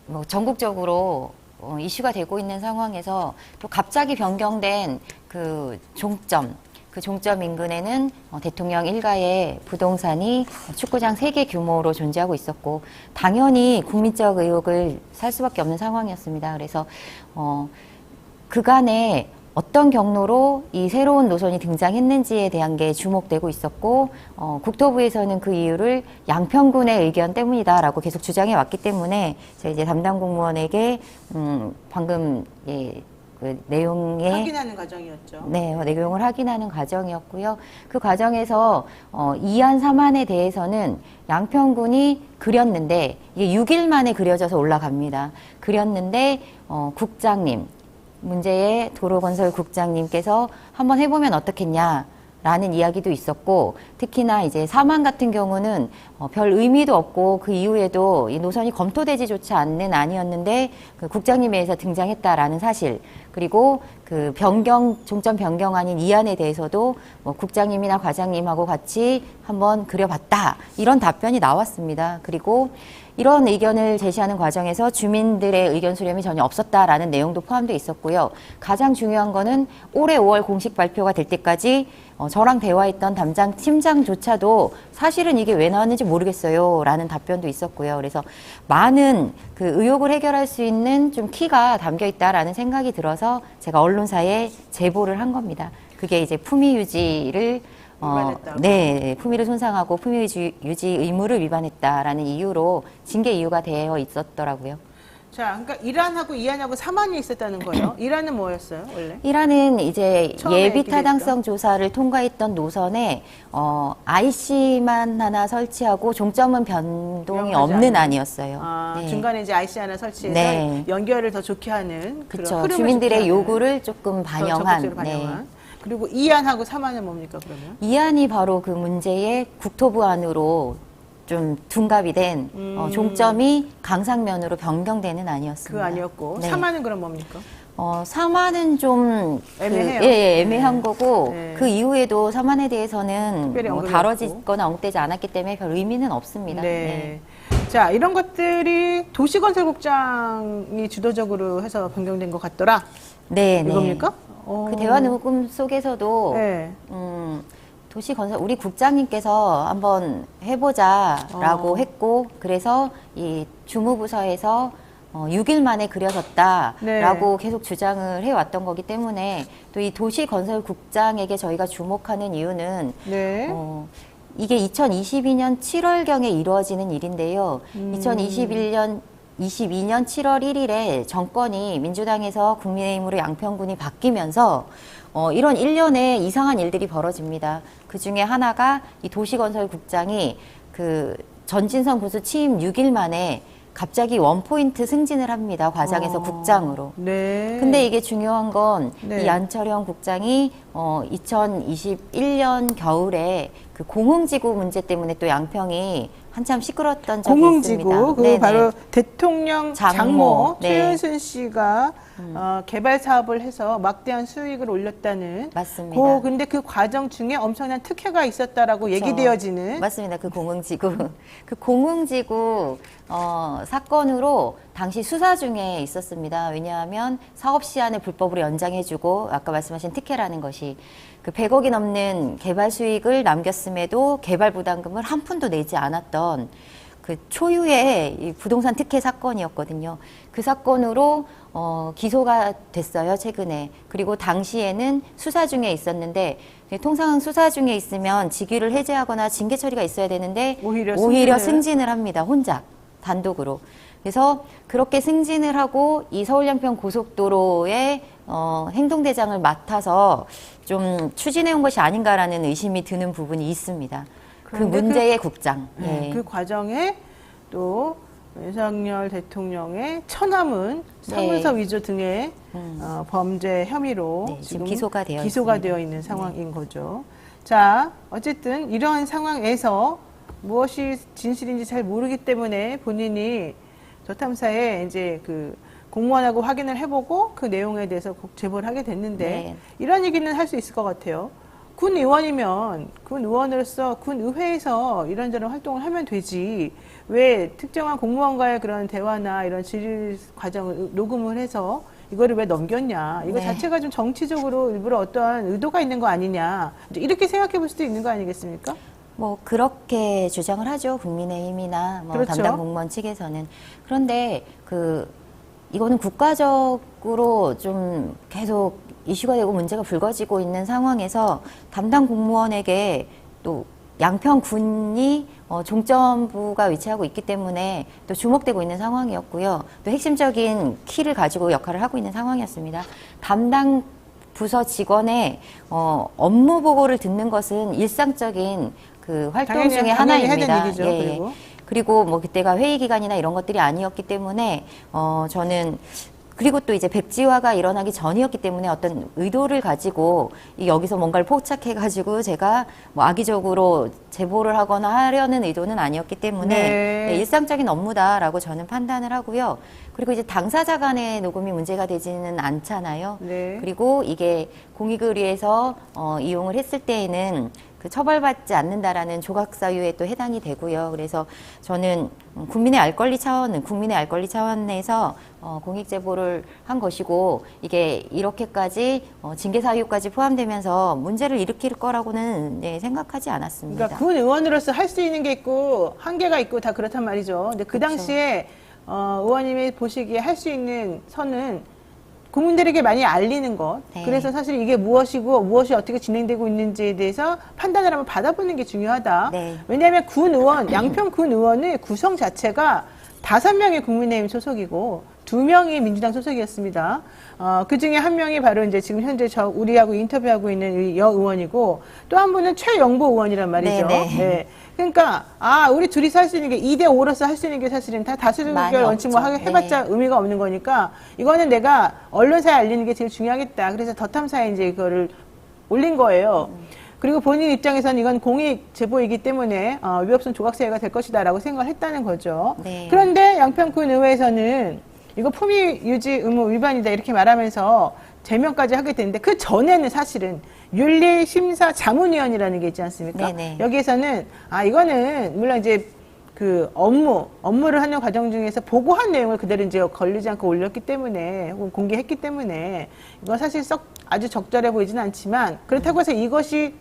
뭐 전국적으로 이슈가 되고 있는 상황에서 또 갑자기 변경된 그 종점 인근에는 대통령 일가의 부동산이 축구장 3개 규모로 존재하고 있었고, 당연히 국민적 의혹을 살 수밖에 없는 상황이었습니다. 그래서 그간에 어떤 경로로 이 새로운 노선이 등장했는지에 대한 게 주목되고 있었고, 국토부에서는 그 이유를 양평군의 의견 때문이다라고 계속 주장해 왔기 때문에 제가 이제 담당 공무원에게 방금 그 내용에 확인하는 과정이었죠. 네, 내용을 확인하는 과정이었고요. 그 과정에서 2안 3안에 대해서는 양평군이 그렸는데 이게 6일 만에 그려져서 올라갑니다. 그렸는데 국장님, 문제의 도로건설 국장님께서 한번 해보면 어떻겠냐라는 이야기도 있었고, 특히나 이제 3안 같은 경우는 별 의미도 없고 그 이후에도 이 노선이 검토되지조차 않는 안이었는데 그 국장님에 의해서 등장했다라는 사실, 그리고 그 종점 변경안인 2안에 대해서도 뭐 국장님이나 과장님하고 같이 한번 그려봤다, 이런 답변이 나왔습니다. 그리고 이런 의견을 제시하는 과정에서 주민들의 의견 수렴이 전혀 없었다라는 내용도 포함되어 있었고요. 가장 중요한 거는 올해 5월 공식 발표가 될 때까지 저랑 대화했던 담당 팀장조차도 사실은 이게 왜 나왔는지 모르겠어요 라는 답변도 있었고요. 그래서 많은 그 의혹을 해결할 수 있는 좀 키가 담겨 있다라는 생각이 들어서 제가 언론사에 제보를 한 겁니다. 그게 이제 품위 유지를 네, 품위를 손상하고 품위 유지 의무를 위반했다라는 이유로 징계 이유가 되어 있었더라고요. 자, 그러니까 1안하고 2안하고 3안이 있었다는 거예요. 1안은 뭐였어요, 원래? 1안은 이제 처음에 예비 얘기했던? 타당성 조사를 통과했던 노선에 IC만 하나 설치하고 종점은 변동이 명하지 없는 않은. 안이었어요. 네. 중간에 이제 IC 하나 설치해서 네. 연결을 더 좋게 하는 그런 그렇죠. 흐름을 주민들의 좋게 하는, 요구를 조금 더 반영한. 적극적으로 반영한. 그리고 2안하고 3안은 뭡니까, 그러면? 이 안이 바로 그 문제의 국토부 안으로 좀 둔갑이 된 종점이 강상면으로 변경되는 안이었습니다. 그 아니었고. 네. 3안은 그럼 뭡니까? 3안은 좀 애매해요. 애매한 거고, 네. 그 이후에도 3안에 대해서는 특별히 뭐 언급이 다뤄지거나 언급되지 않았기 때문에 별 의미는 없습니다. 네. 자, 이런 것들이 도시건설국장이 주도적으로 해서 변경된 것 같더라. 네, 네. 이겁니까? 그 대화 녹음 속에서도 네. 도시건설 우리 국장님께서 한번 해보자라고 했고, 그래서 이 주무부서에서 6일 만에 그려졌다라고 네. 계속 주장을 해왔던 거기 때문에, 또 이 도시건설국장에게 저희가 주목하는 이유는 네. 이게 2022년 7월경에 이루어지는 일인데요. 22년 7월 1일에 정권이 민주당에서 국민의힘으로 양평군이 바뀌면서 이런 일련의 이상한 일들이 벌어집니다. 그 중에 하나가 이 도시건설국장이 그 전진성 군수 취임 6일 만에 갑자기 원포인트 승진을 합니다. 과장에서 국장으로. 네. 근데 이게 중요한 건 이 네. 안철영 국장이 2021년 겨울에 그 공흥지구 문제 때문에 또 양평이 한참 시끄러웠던 적이 있습니다. 공흥지구, 그 네네. 바로 대통령 장모 네. 최은순 씨가 개발 사업을 해서 막대한 수익을 올렸다는. 맞습니다. 근데 그 과정 중에 엄청난 특혜가 있었다라고 그렇죠. 얘기되어지는. 맞습니다. 그 공흥지구 그 공흥지구 사건으로 당시 수사 중에 있었습니다. 왜냐하면 사업 시한을 불법으로 연장해주고 아까 말씀하신 특혜라는 것이 그 100억이 넘는 개발 수익을 남겼음에도 개발 부담금을 한 푼도 내지 않았던 그 초유의 이 부동산 특혜 사건이었거든요. 그 사건으로 기소가 됐어요, 최근에. 그리고 당시에는 수사 중에 있었는데, 통상 수사 중에 있으면 직위를 해제하거나 징계 처리가 있어야 되는데 오히려 승진을 합니다, 혼자 단독으로. 그래서 그렇게 승진을 하고 이 서울-양평 고속도로의 행동대장을 맡아서 좀 추진해온 것이 아닌가라는 의심이 드는 부분이 있습니다. 그 그런데 문제의 국장. 네, 예. 그 과정에 또 윤석열 대통령의 처남은 사문서 위조 등의 범죄 혐의로 네, 지금 기소가 되어 기소가 있습니다. 되어 있는 상황인 거죠. 자, 어쨌든 이러한 상황에서 무엇이 진실인지 잘 모르기 때문에 본인이 저탐사에 이제 그 공무원하고 확인을 해보고 그 내용에 대해서 꼭 제보를 하게 됐는데 네. 이런 얘기는 할 수 있을 것 같아요. 군 의원이면 군 의원으로서 군 의회에서 이런저런 활동을 하면 되지 왜 특정한 공무원과의 그런 대화나 이런 질의 과정을 녹음을 해서 이거를 왜 넘겼냐 이거 네. 자체가 좀 정치적으로 일부러 어떠한 의도가 있는 거 아니냐 이제 이렇게 생각해 볼 수도 있는 거 아니겠습니까? 뭐 그렇게 주장을 하죠. 국민의힘이나 뭐 그렇죠. 담당 공무원 측에서는. 그런데 이거는 국가적으로 좀 계속 이슈가 되고 문제가 불거지고 있는 상황에서 담당 공무원에게 또 양평군이 종점부가 위치하고 있기 때문에 또 주목되고 있는 상황이었고요. 또 핵심적인 키를 가지고 역할을 하고 있는 상황이었습니다. 담당 부서 직원의 업무 보고를 듣는 것은 일상적인 그 활동 당연히 중에 해야 하나입니다. 되는 일이죠. 예. 그리고 뭐 그때가 회의 기간이나 이런 것들이 아니었기 때문에 저는 그리고 또 이제 백지화가 일어나기 전이었기 때문에 어떤 의도를 가지고 여기서 뭔가를 포착해가지고 제가 뭐 악의적으로 제보를 하거나 하려는 의도는 아니었기 때문에 네. 일상적인 업무다라고 저는 판단을 하고요. 그리고 이제 당사자 간의 녹음이 문제가 되지는 않잖아요. 네. 그리고 이게 공익을 위해서 이용을 했을 때에는 그 처벌받지 않는다라는 조각사유에 또 해당이 되고요. 그래서 저는 국민의 알 권리 차원에서 공익 제보를 한 것이고 이게 이렇게까지 징계 사유까지 포함되면서 문제를 일으킬 거라고는 생각하지 않았습니다. 그러니까 군 의원으로서 할 수 있는 게 있고 한계가 있고 다 그렇단 말이죠. 근데 그 그렇죠. 당시에 의원님이 보시기에 할 수 있는 선은 국민들에게 많이 알리는 것. 네. 그래서 사실 이게 무엇이고 무엇이 어떻게 진행되고 있는지에 대해서 판단을 한번 받아보는 게 중요하다. 네. 왜냐하면 군 의원, 양평 군 의원의 구성 자체가 5명이 국민의힘 소속이고 2명이 민주당 소속이었습니다. 그 중에 한 명이 바로 이제 지금 현재 우리하고 인터뷰하고 있는 이 여 의원이고 또 한 분은 최영보 의원이란 말이죠. 네. 네. 그러니까 우리 둘이서 할 수 있는 게 2대 5로서 할 수 있는 게 사실은 다 다수결 많이 원칙 뭐 없죠. 해봤자 의미가 없는 거니까 이거는 내가 언론사에 알리는 게 제일 중요하겠다. 그래서 더탐사에 이제 이거를 올린 거예요. 그리고 본인 입장에서는 이건 공익 제보이기 때문에 위법성 조각사유가 될 것이다라고 생각을 했다는 거죠. 네. 그런데 양평군 의회에서는 이거 품위 유지 의무 위반이다 이렇게 말하면서 제명까지 하게 됐는데 그 전에는 사실은 윤리심사 자문위원이라는 게 있지 않습니까? 네네. 여기에서는 이거는 물론 이제 그 업무를 하는 과정 중에서 보고한 내용을 그대로 이제 걸리지 않고 올렸기 때문에 혹은 공개했기 때문에 이건 사실 썩 아주 적절해 보이지는 않지만 그렇다고 해서 이것이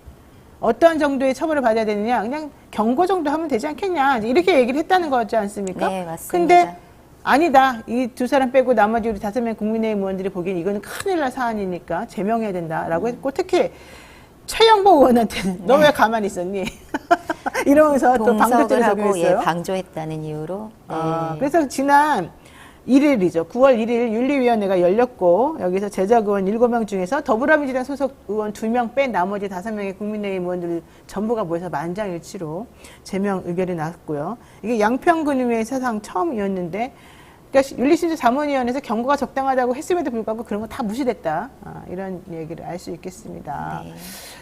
어떠한 정도의 처벌을 받아야 되느냐 그냥 경고 정도 하면 되지 않겠냐 이렇게 얘기를 했다는 거지 않습니까? 네, 맞습니다. 근데 아니다. 이 2사람 빼고 나머지 우리 5명 국민의힘 의원들이 보기엔 이거는 큰일 날 사안이니까 제명해야 된다라고 했고 특히 최영보 의원한테는 너 왜 가만히 있었니? 이러면서 또 방조죄를 하고 적용했어요. 방조했다는 이유로. 네. 그래서 지난 1일이죠. 9월 1일 윤리위원회가 열렸고 여기서 제적 의원 7명 중에서 더불어민주당 소속 의원 2명 뺀 나머지 5명의 국민의힘 의원들 전부가 모여서 만장일치로 제명 의결이 나왔고요. 이게 양평군의회 사상 처음이었는데 그러니까 윤리심사 자문위원회에서 경고가 적당하다고 했음에도 불구하고 그런 거 다 무시됐다. 이런 얘기를 알 수 있겠습니다. 네.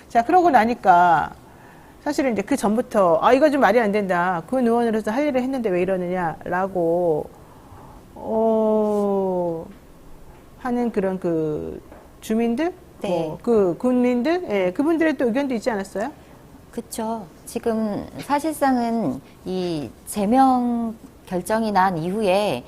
자, 그러고 나니까 사실은 이제 그 전부터 이거 좀 말이 안 된다. 군 의원으로서 할 일을 했는데 왜 이러느냐라고 하는 그런 그 주민들, 네. 그 군민들, 예, 그분들의 또 의견도 있지 않았어요? 그렇죠. 지금 사실상은 이 제명 결정이 난 이후에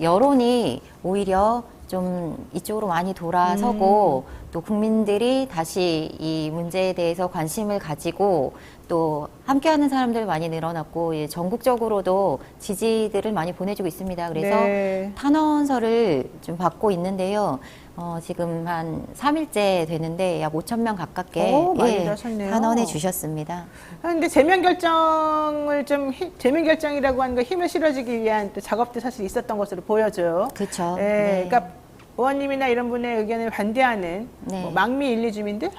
여론이 오히려 좀 이쪽으로 많이 돌아서고 또 국민들이 다시 이 문제에 대해서 관심을 가지고 또 함께하는 사람들 많이 늘어났고 전국적으로도 지지들을 많이 보내주고 있습니다. 그래서 네. 탄원서를 좀 받고 있는데요. 지금 한 3일째 되는데 약 5,000명 가깝게 많이 하셨네요. 탄원해 주셨습니다. 그런데 제명 결정이라고 하는 거 힘을 실어주기 위한 또 작업도 사실 있었던 것으로 보여져요. 그렇죠. 예, 그러니까 의원님이나 이런 분의 의견을 반대하는 네. 뭐 망미 1, 2 주민들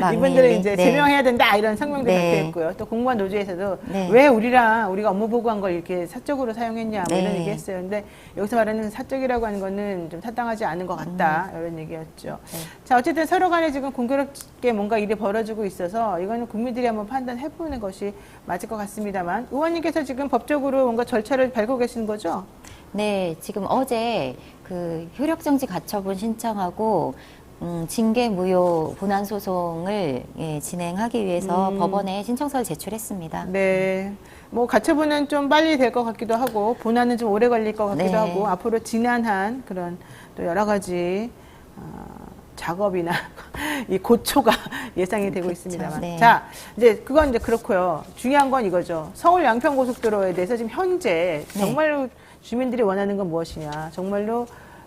망미 이분들은 일리. 이제 네. 제명해야 된다 이런 성명도 네. 발표했고요. 또 공무원 노조에서도 네. 왜 우리가 업무 보고한 걸 이렇게 사적으로 사용했냐 뭐 이런 네. 얘기했어요. 근데 여기서 말하는 사적이라고 하는 거는 좀 타당하지 않은 것 같다 이런 얘기였죠. 네. 자 어쨌든 서로 간에 지금 공교롭게 뭔가 일이 벌어지고 있어서 이거는 국민들이 한번 판단해보는 것이 맞을 것 같습니다만 의원님께서 지금 법적으로 뭔가 절차를 밟고 계시는 거죠? 네, 지금 어제 그 효력정지 가처분 신청하고 징계 무효 본안 소송을 예, 진행하기 위해서 법원에 신청서를 제출했습니다. 네. 뭐 가처분은 좀 빨리 될 것 같기도 하고 본안은 좀 오래 걸릴 것 같기도 네. 하고 앞으로 지난한 그런 또 여러 가지 작업이나 이 고초가 예상이 되고 그쵸, 있습니다만. 네. 자, 이제 그건 이제 그렇고요. 중요한 건 이거죠. 서울 양평 고속도로에 대해서 지금 현재 네. 정말로 주민들이 원하는 건 무엇이냐. 정말로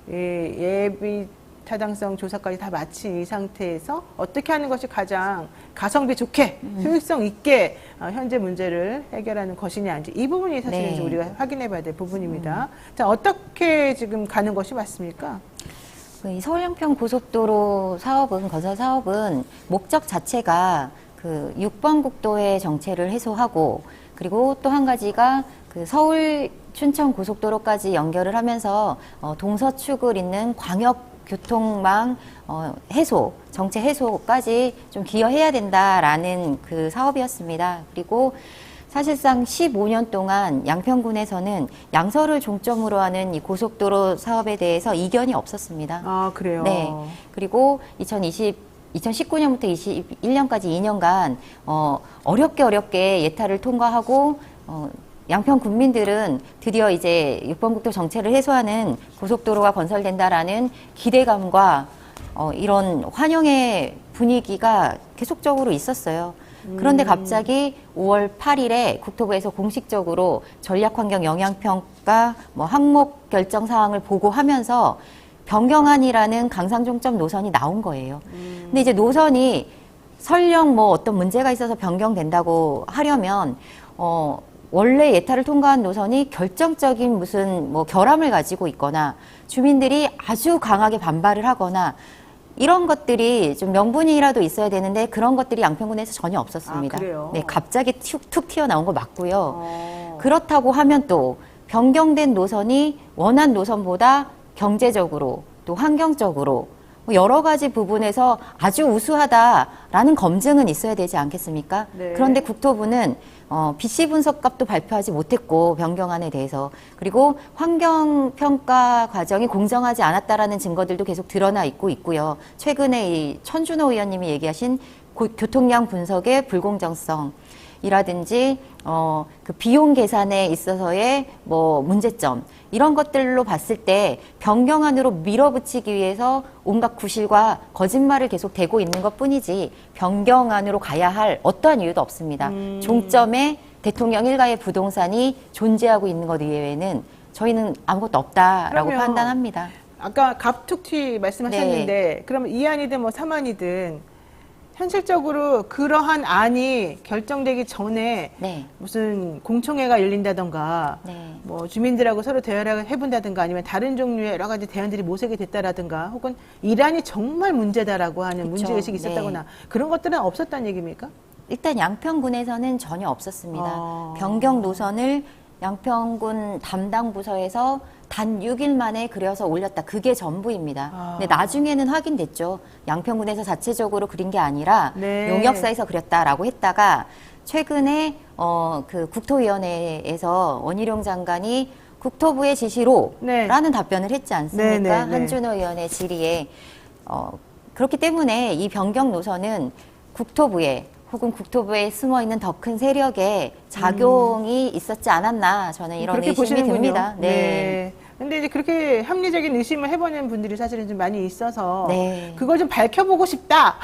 예비 타당성 조사까지 다 마친 이 상태에서 어떻게 하는 것이 가장 가성비 좋게 효율성 있게 현재 문제를 해결하는 것이냐 이제 이 부분이 사실은 네. 이제 우리가 확인해 봐야 될 부분입니다. 자, 어떻게 지금 가는 것이 맞습니까? 이 서울 양평 고속도로 사업은 건설 사업은 목적 자체가 그 6번 국도의 정체를 해소하고 그리고 또 한 가지가 그 서울 춘천 고속도로까지 연결을 하면서 동서축을 잇는 광역 교통망 해소, 정체 해소까지 좀 기여해야 된다라는 그 사업이었습니다. 그리고 사실상 15년 동안 양평군에서는 양서를 종점으로 하는 이 고속도로 사업에 대해서 이견이 없었습니다. 아, 그래요. 네. 그리고 2019년부터 21년까지 2년간 어렵게 예타를 통과하고 양평 군민들은 드디어 이제 6번 국도 정체를 해소하는 고속도로가 건설된다라는 기대감과 이런 환영의 분위기가 계속적으로 있었어요. 그런데 갑자기 5월 8일에 국토부에서 공식적으로 전략환경 영향평가 항목 결정 사항을 보고하면서 변경안이라는 강상종점 노선이 나온 거예요. 근데 이제 노선이 설령 어떤 문제가 있어서 변경된다고 하려면 원래 예타를 통과한 노선이 결정적인 무슨 결함을 가지고 있거나 주민들이 아주 강하게 반발을 하거나 이런 것들이 좀 명분이라도 있어야 되는데 그런 것들이 양평군에서 전혀 없었습니다. 아, 그래요? 네, 갑자기 툭 튀어나온 거 맞고요. 그렇다고 하면 또 변경된 노선이 원한 노선보다 경제적으로 또 환경적으로 여러 가지 부분에서 아주 우수하다라는 검증은 있어야 되지 않겠습니까? 네. 그런데 국토부는 BC 분석값도 발표하지 못했고 변경안에 대해서 그리고 환경평가 과정이 공정하지 않았다라는 증거들도 계속 드러나 있고요. 최근에 이 천준호 의원님이 얘기하신 교통량 분석의 불공정성이라든지 그 비용 계산에 있어서의 문제점 이런 것들로 봤을 때 변경안으로 밀어붙이기 위해서 온갖 구실과 거짓말을 계속 대고 있는 것뿐이지 변경안으로 가야 할 어떠한 이유도 없습니다. 종점에 대통령 일가의 부동산이 존재하고 있는 것 이외에는 저희는 아무것도 없다라고 그러면 판단합니다. 아까 갑툭튀 말씀하셨는데 그러면 2안이든 3안이든 현실적으로 그러한 안이 결정되기 전에 네. 무슨 공청회가 열린다던가 네. 주민들하고 서로 대화를 해본다든가 아니면 다른 종류의 여러 가지 대안들이 모색이 됐다라든가 혹은 이란이 정말 문제다라고 하는 그쵸. 문제의식이 있었다거나 그런 것들은 없었다는 얘기입니까? 일단 양평군에서는 전혀 없었습니다. 변경 노선을 양평군 담당 부서에서 단 6일 만에 그려서 올렸다. 그게 전부입니다. 근데 나중에는 확인됐죠. 양평군에서 자체적으로 그린 게 아니라 네. 용역사에서 그렸다라고 했다가 최근에 그 국토위원회에서 원희룡 장관이 국토부의 지시로라는 답변을 했지 않습니까? 네. 한준호 의원의 질의에 그렇기 때문에 이 변경 노선은 국토부에 혹은 국토부에 숨어있는 더 큰 세력의 작용이 있었지 않았나 저는 이런 그렇게 의심이 보시는군요. 듭니다. 네. 근데 이제 그렇게 합리적인 의심을 해보는 분들이 사실은 좀 많이 있어서 네. 그걸 좀 밝혀보고 싶다.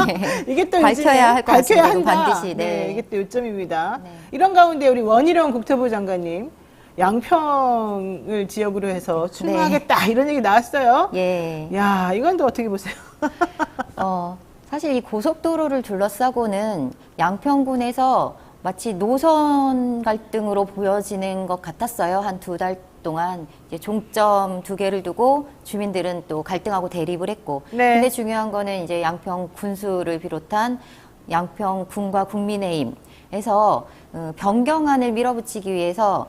네. 이게 또 밝혀야 할 것 밝혀야 같습니다. 한다. 반드시. 네. 이게 또 요점입니다. 네. 이런 가운데 우리 원희룡 국토부 장관님 양평을 지역으로 해서 출마하겠다 이런 얘기 나왔어요. 예. 야, 이건 또 어떻게 보세요? 사실 이 고속도로를 둘러싸고는 양평군에서 마치 노선 갈등으로 보여지는 것 같았어요. 한 2달 동안 이제 종점 2개를 두고 주민들은 또 갈등하고 대립을 했고. 네. 근데 중요한 거는 이제 양평 군수를 비롯한 양평군과 국민의힘에서 변경안을 밀어붙이기 위해서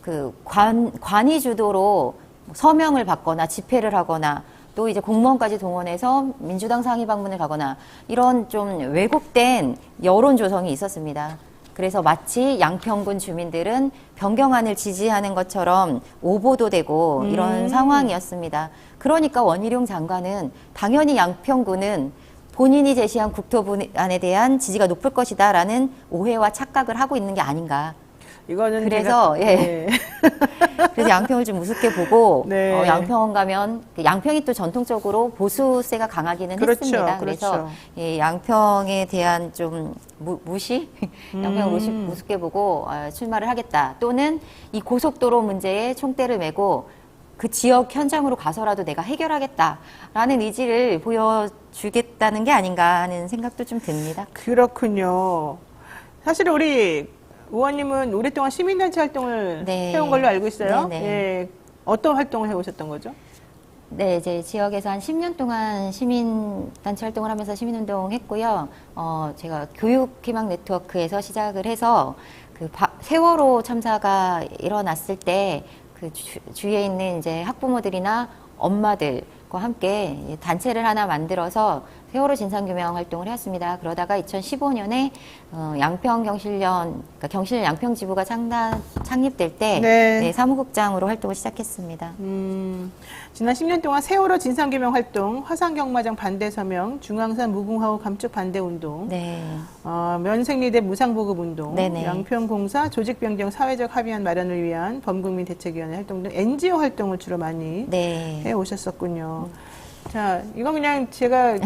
그 관이 주도로 서명을 받거나 집회를 하거나 또 이제 공무원까지 동원해서 민주당 상임 방문을 가거나 이런 좀 왜곡된 여론 조성이 있었습니다. 그래서 마치 양평군 주민들은 변경안을 지지하는 것처럼 오보도 되고 이런 상황이었습니다. 그러니까 원희룡 장관은 당연히 양평군은 본인이 제시한 국토부안에 대한 지지가 높을 것이다라는 오해와 착각을 하고 있는 게 아닌가. 이거는 그래서 제가, 예. 그래서 양평을 좀 우습게 보고 네. 양평 가면 양평이 또 전통적으로 보수세가 강하기는 그렇죠, 했습니다. 그래서 그렇죠. 예, 양평에 대한 좀 무시, 양평을 우습게 보고 출마를 하겠다. 또는 이 고속도로 문제에 총대를 메고 그 지역 현장으로 가서라도 내가 해결하겠다라는 의지를 보여주겠다는 게 아닌가 하는 생각도 좀 듭니다. 그렇군요. 사실 우리 의원님은 오랫동안 시민단체 활동을 네. 해온 걸로 알고 있어요. 네, 네. 예. 어떤 활동을 해오셨던 거죠? 네, 이제 지역에서 한 10년 동안 시민단체 활동을 하면서 시민운동 했고요. 제가 교육희망 네트워크에서 시작을 해서 그 세월호 참사가 일어났을 때 그 주위에 있는 이제 학부모들이나 엄마들과 함께 단체를 하나 만들어서 세월호 진상규명 활동을 해왔습니다. 그러다가 2015년에 양평 경실련, 그러니까 경실 양평지부가 창립될 때 네. 네, 사무국장으로 활동을 시작했습니다. 지난 10년 동안 세월호 진상규명 활동, 화산경마장 반대 서명, 중앙산 무궁화호 감축 반대 운동, 네. 면생리대 무상보급 운동, 네네. 양평공사 조직변경 사회적 합의안 마련을 위한 범국민 대책위원회 활동 등 NGO 활동을 주로 많이 네. 해 오셨었군요. 자, 이건 그냥 제가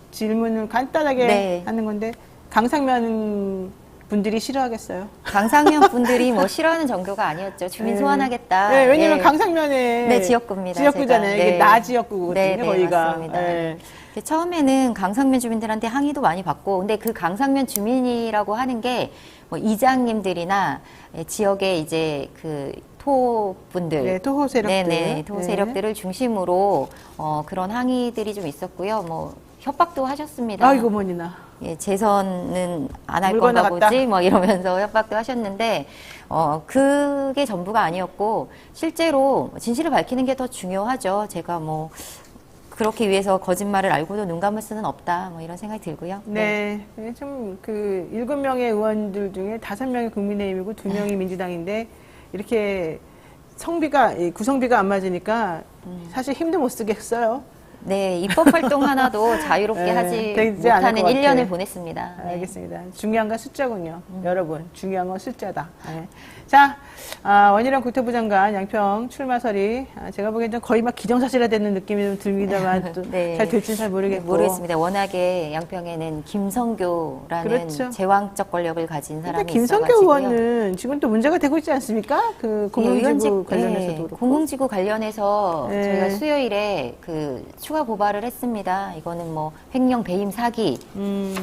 질문을 간단하게 네. 하는 건데 강상면 분들이 싫어하겠어요? 강상면 분들이 뭐 싫어하는 정도가 아니었죠. 주민 네. 소환하겠다. 네, 왜냐면 예. 강상면에 네, 지역구입니다. 지역구잖아요. 제가. 이게 네. 나 지역구거든요, 네, 네, 거기가. 맞습니다. 네. 처음에는 강상면 주민들한테 항의도 많이 받고, 근데 그 강상면 주민이라고 하는 게 뭐 이장님들이나 지역의 이제 그 토분들, 네, 토호 세력들. 네네, 토 세력들을 중심으로 그런 항의들이 좀 있었고요. 뭐 협박도 하셨습니다. 아이고, 뭐니나. 예, 재선은 안 할 물건 건가 나갔다. 보지, 뭐 이러면서 협박도 하셨는데, 그게 전부가 아니었고, 실제로 진실을 밝히는 게 더 중요하죠. 제가 뭐, 그렇게 위해서 거짓말을 알고도 눈 감을 수는 없다, 뭐 이런 생각이 들고요. 네. 좀 그 7명의 의원들 중에 5명이 국민의힘이고 2명이 민주당인데 이렇게 성비가, 구성비가 안 맞으니까 사실 힘도 못 쓰겠어요. 네, 입법 활동 하나도 자유롭게 네, 하지 되지 않을 못하는 것 1년을 같아요. 보냈습니다. 네. 알겠습니다. 중요한 건 숫자군요. 여러분, 중요한 건 숫자다. 네. 자, 원희룡 국토부 장관 양평 출마설이 제가 보기엔 좀 거의 막 기정사실화되는 느낌이 좀 듭니다만 또 네. 잘 될지는 잘 모르겠고. 모르겠습니다. 워낙에 양평에는 김성교라는 그렇죠. 제왕적 권력을 가진 근데 사람이 김성교 있어가지고요. 의원은 지금 또 문제가 되고 있지 않습니까? 그 공공지구 관련해서도 그렇고. 공공지구 관련해서 네. 저희가 수요일에 그 추가 고발을 했습니다. 이거는 뭐 횡령 배임 사기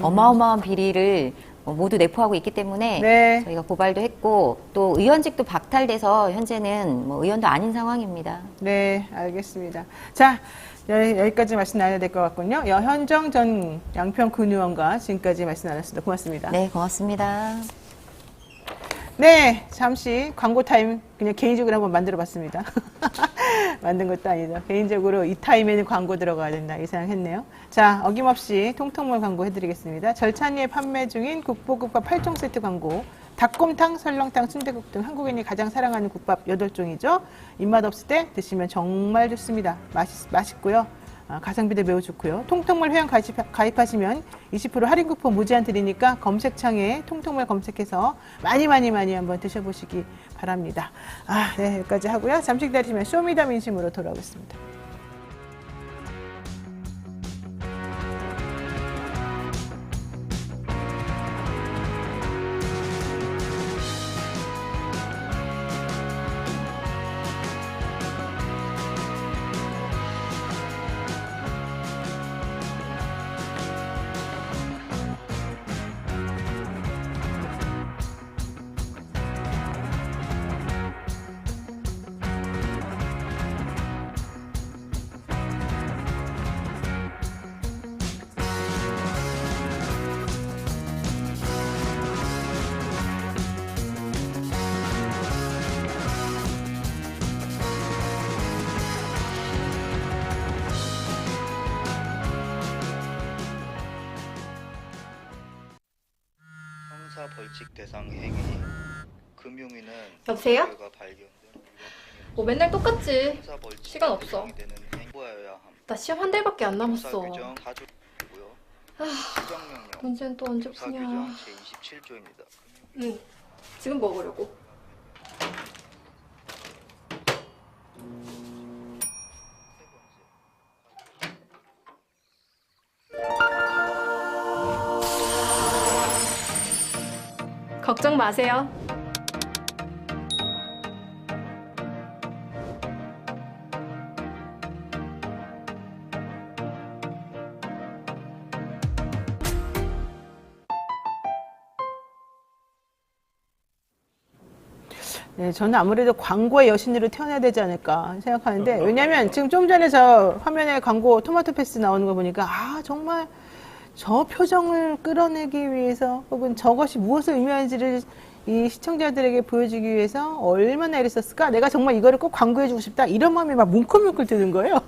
어마어마한 비리를 모두 내포하고 있기 때문에 네. 저희가 고발도 했고 또 의원직도 박탈돼서 현재는 뭐 의원도 아닌 상황입니다. 네, 알겠습니다. 자, 여기까지 말씀 나눠야 될 것 같군요. 여현정 전 양평군 의원과 지금까지 말씀 나눴습니다. 고맙습니다. 네, 고맙습니다. 네, 잠시 광고 타임 그냥 개인적으로 한번 만들어 봤습니다. 만든 것도 아니죠. 개인적으로 이 타임에는 광고 들어가야 된다 이 생각했네요. 자, 어김없이 통통몰 광고 해드리겠습니다. 절찬리에 판매 중인 국보국밥 8종 세트 광고. 닭곰탕, 설렁탕, 순대국 등 한국인이 가장 사랑하는 국밥 8종이죠. 입맛 없을 때 드시면 정말 좋습니다. 맛있고요. 가성비도 매우 좋고요. 통통몰 회원 가입하시면 20% 할인 쿠폰 무제한 드리니까 검색창에 통통몰 검색해서 많이 한번 드셔보시기 바랍니다. 네, 여기까지 하고요. 잠시 기다리시면 쇼미더민심으로 돌아오겠습니다. 벌칙 대상 행위, 금융위는 여보세요? 결과 발견된 뭐 맨날 똑같지. 형사 벌칙 시간 없어. 대상이 되는 행보여야 함. 나 시험 한 달밖에 안 남았어. 조사 규정 4조고요. 시정명령. 문제는 또 언제 조사 푸냐. 규정 제27조입니다. 응. 지금 먹으려고. 걱정 마세요. 네, 저는 아무래도 광고의 여신으로 태어나야 되지 않을까 생각하는데, 왜냐면 지금 좀 전에 저 화면에 광고 토마토 패스 나오는 거 보니까, 아, 정말 저 표정을 끌어내기 위해서, 혹은 저것이 무엇을 의미하는지를 이 시청자들에게 보여주기 위해서 얼마나 애를 썼을까? 내가 정말 이거를 꼭 광고해주고 싶다. 이런 마음이 막 뭉클뭉클 드는 거예요.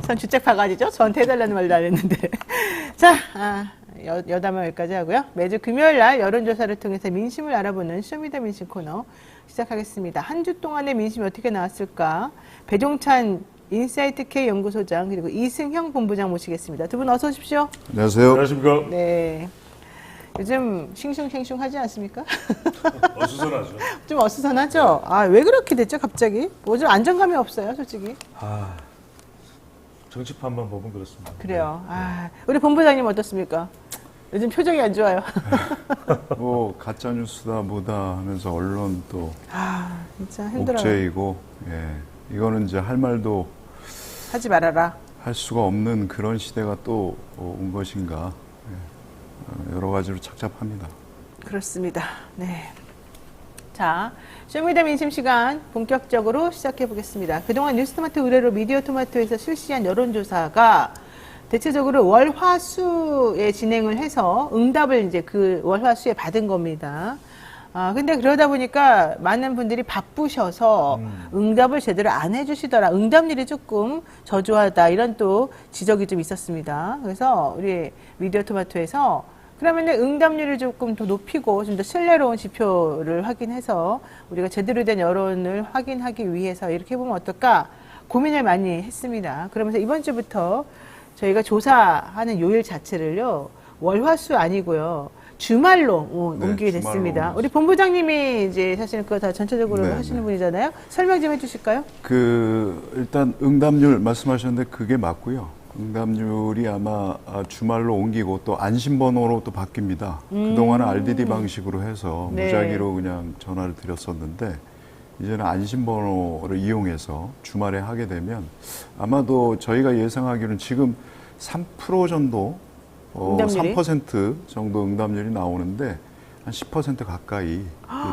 전 주책 바가지죠? 저한테 해달라는 말도 안 했는데. 자, 여담은 여기까지 하고요. 매주 금요일 날 여론조사를 통해서 민심을 알아보는 쇼미더 민심 코너 시작하겠습니다. 한 주 동안의 민심이 어떻게 나왔을까? 배종찬 인사이트 K 연구소장 그리고 이승형 본부장 모시겠습니다. 두 분 어서 오십시오. 안녕하세요. 안녕하십니까. 네. 요즘 싱숭생숭 하지 않습니까? 어수선하죠. 좀 어수선하죠? 아, 왜 그렇게 됐죠, 갑자기? 뭐 좀 안정감이 없어요, 솔직히. 아, 정치판만 보면 그렇습니다. 그래요. 아, 우리 본부장님 어떻습니까? 요즘 표정이 안 좋아요. 뭐 가짜 뉴스다 뭐다 하면서 언론 또 아, 진짜 힘들어요. 옥죄이고, 예, 이거는 이제 할 말도 하지 말아라. 할 수가 없는 그런 시대가 또 온 것인가, 예, 여러 가지로 착잡합니다. 그렇습니다. 네. 자, 쇼미더 민심 시간 본격적으로 시작해 보겠습니다. 그동안 뉴스토마토 의뢰로 미디어토마토에서 실시한 여론조사가 대체적으로 월화수에 진행을 해서 응답을 이제 그 월화수에 받은 겁니다. 근데 그러다 보니까 많은 분들이 바쁘셔서 응답을 제대로 안 해주시더라. 응답률이 조금 저조하다. 이런 또 지적이 좀 있었습니다. 그래서 우리 미디어토마토에서 그러면 응답률을 조금 더 높이고 좀 더 신뢰로운 지표를 확인해서 우리가 제대로 된 여론을 확인하기 위해서 이렇게 해보면 어떨까 고민을 많이 했습니다. 그러면서 이번 주부터 저희가 조사하는 요일 자체를요, 월화수 아니고요, 주말로 옮기게 됐습니다. 주말로 우리 본부장님이 이제 사실 그거 다 전체적으로 네, 하시는 네. 분이잖아요. 설명 좀 해주실까요? 일단 응답률 말씀하셨는데 그게 맞고요. 응답률이 아마 주말로 옮기고 또 안심번호로 또 바뀝니다. 그동안은 RDD 방식으로 해서 네. 무작위로 그냥 전화를 드렸었는데 이제는 안심번호를 이용해서 주말에 하게 되면 아마도 저희가 예상하기로는 지금 3% 정도, 응답률이? 3% 정도 응답률이 나오는데 한 10% 가까이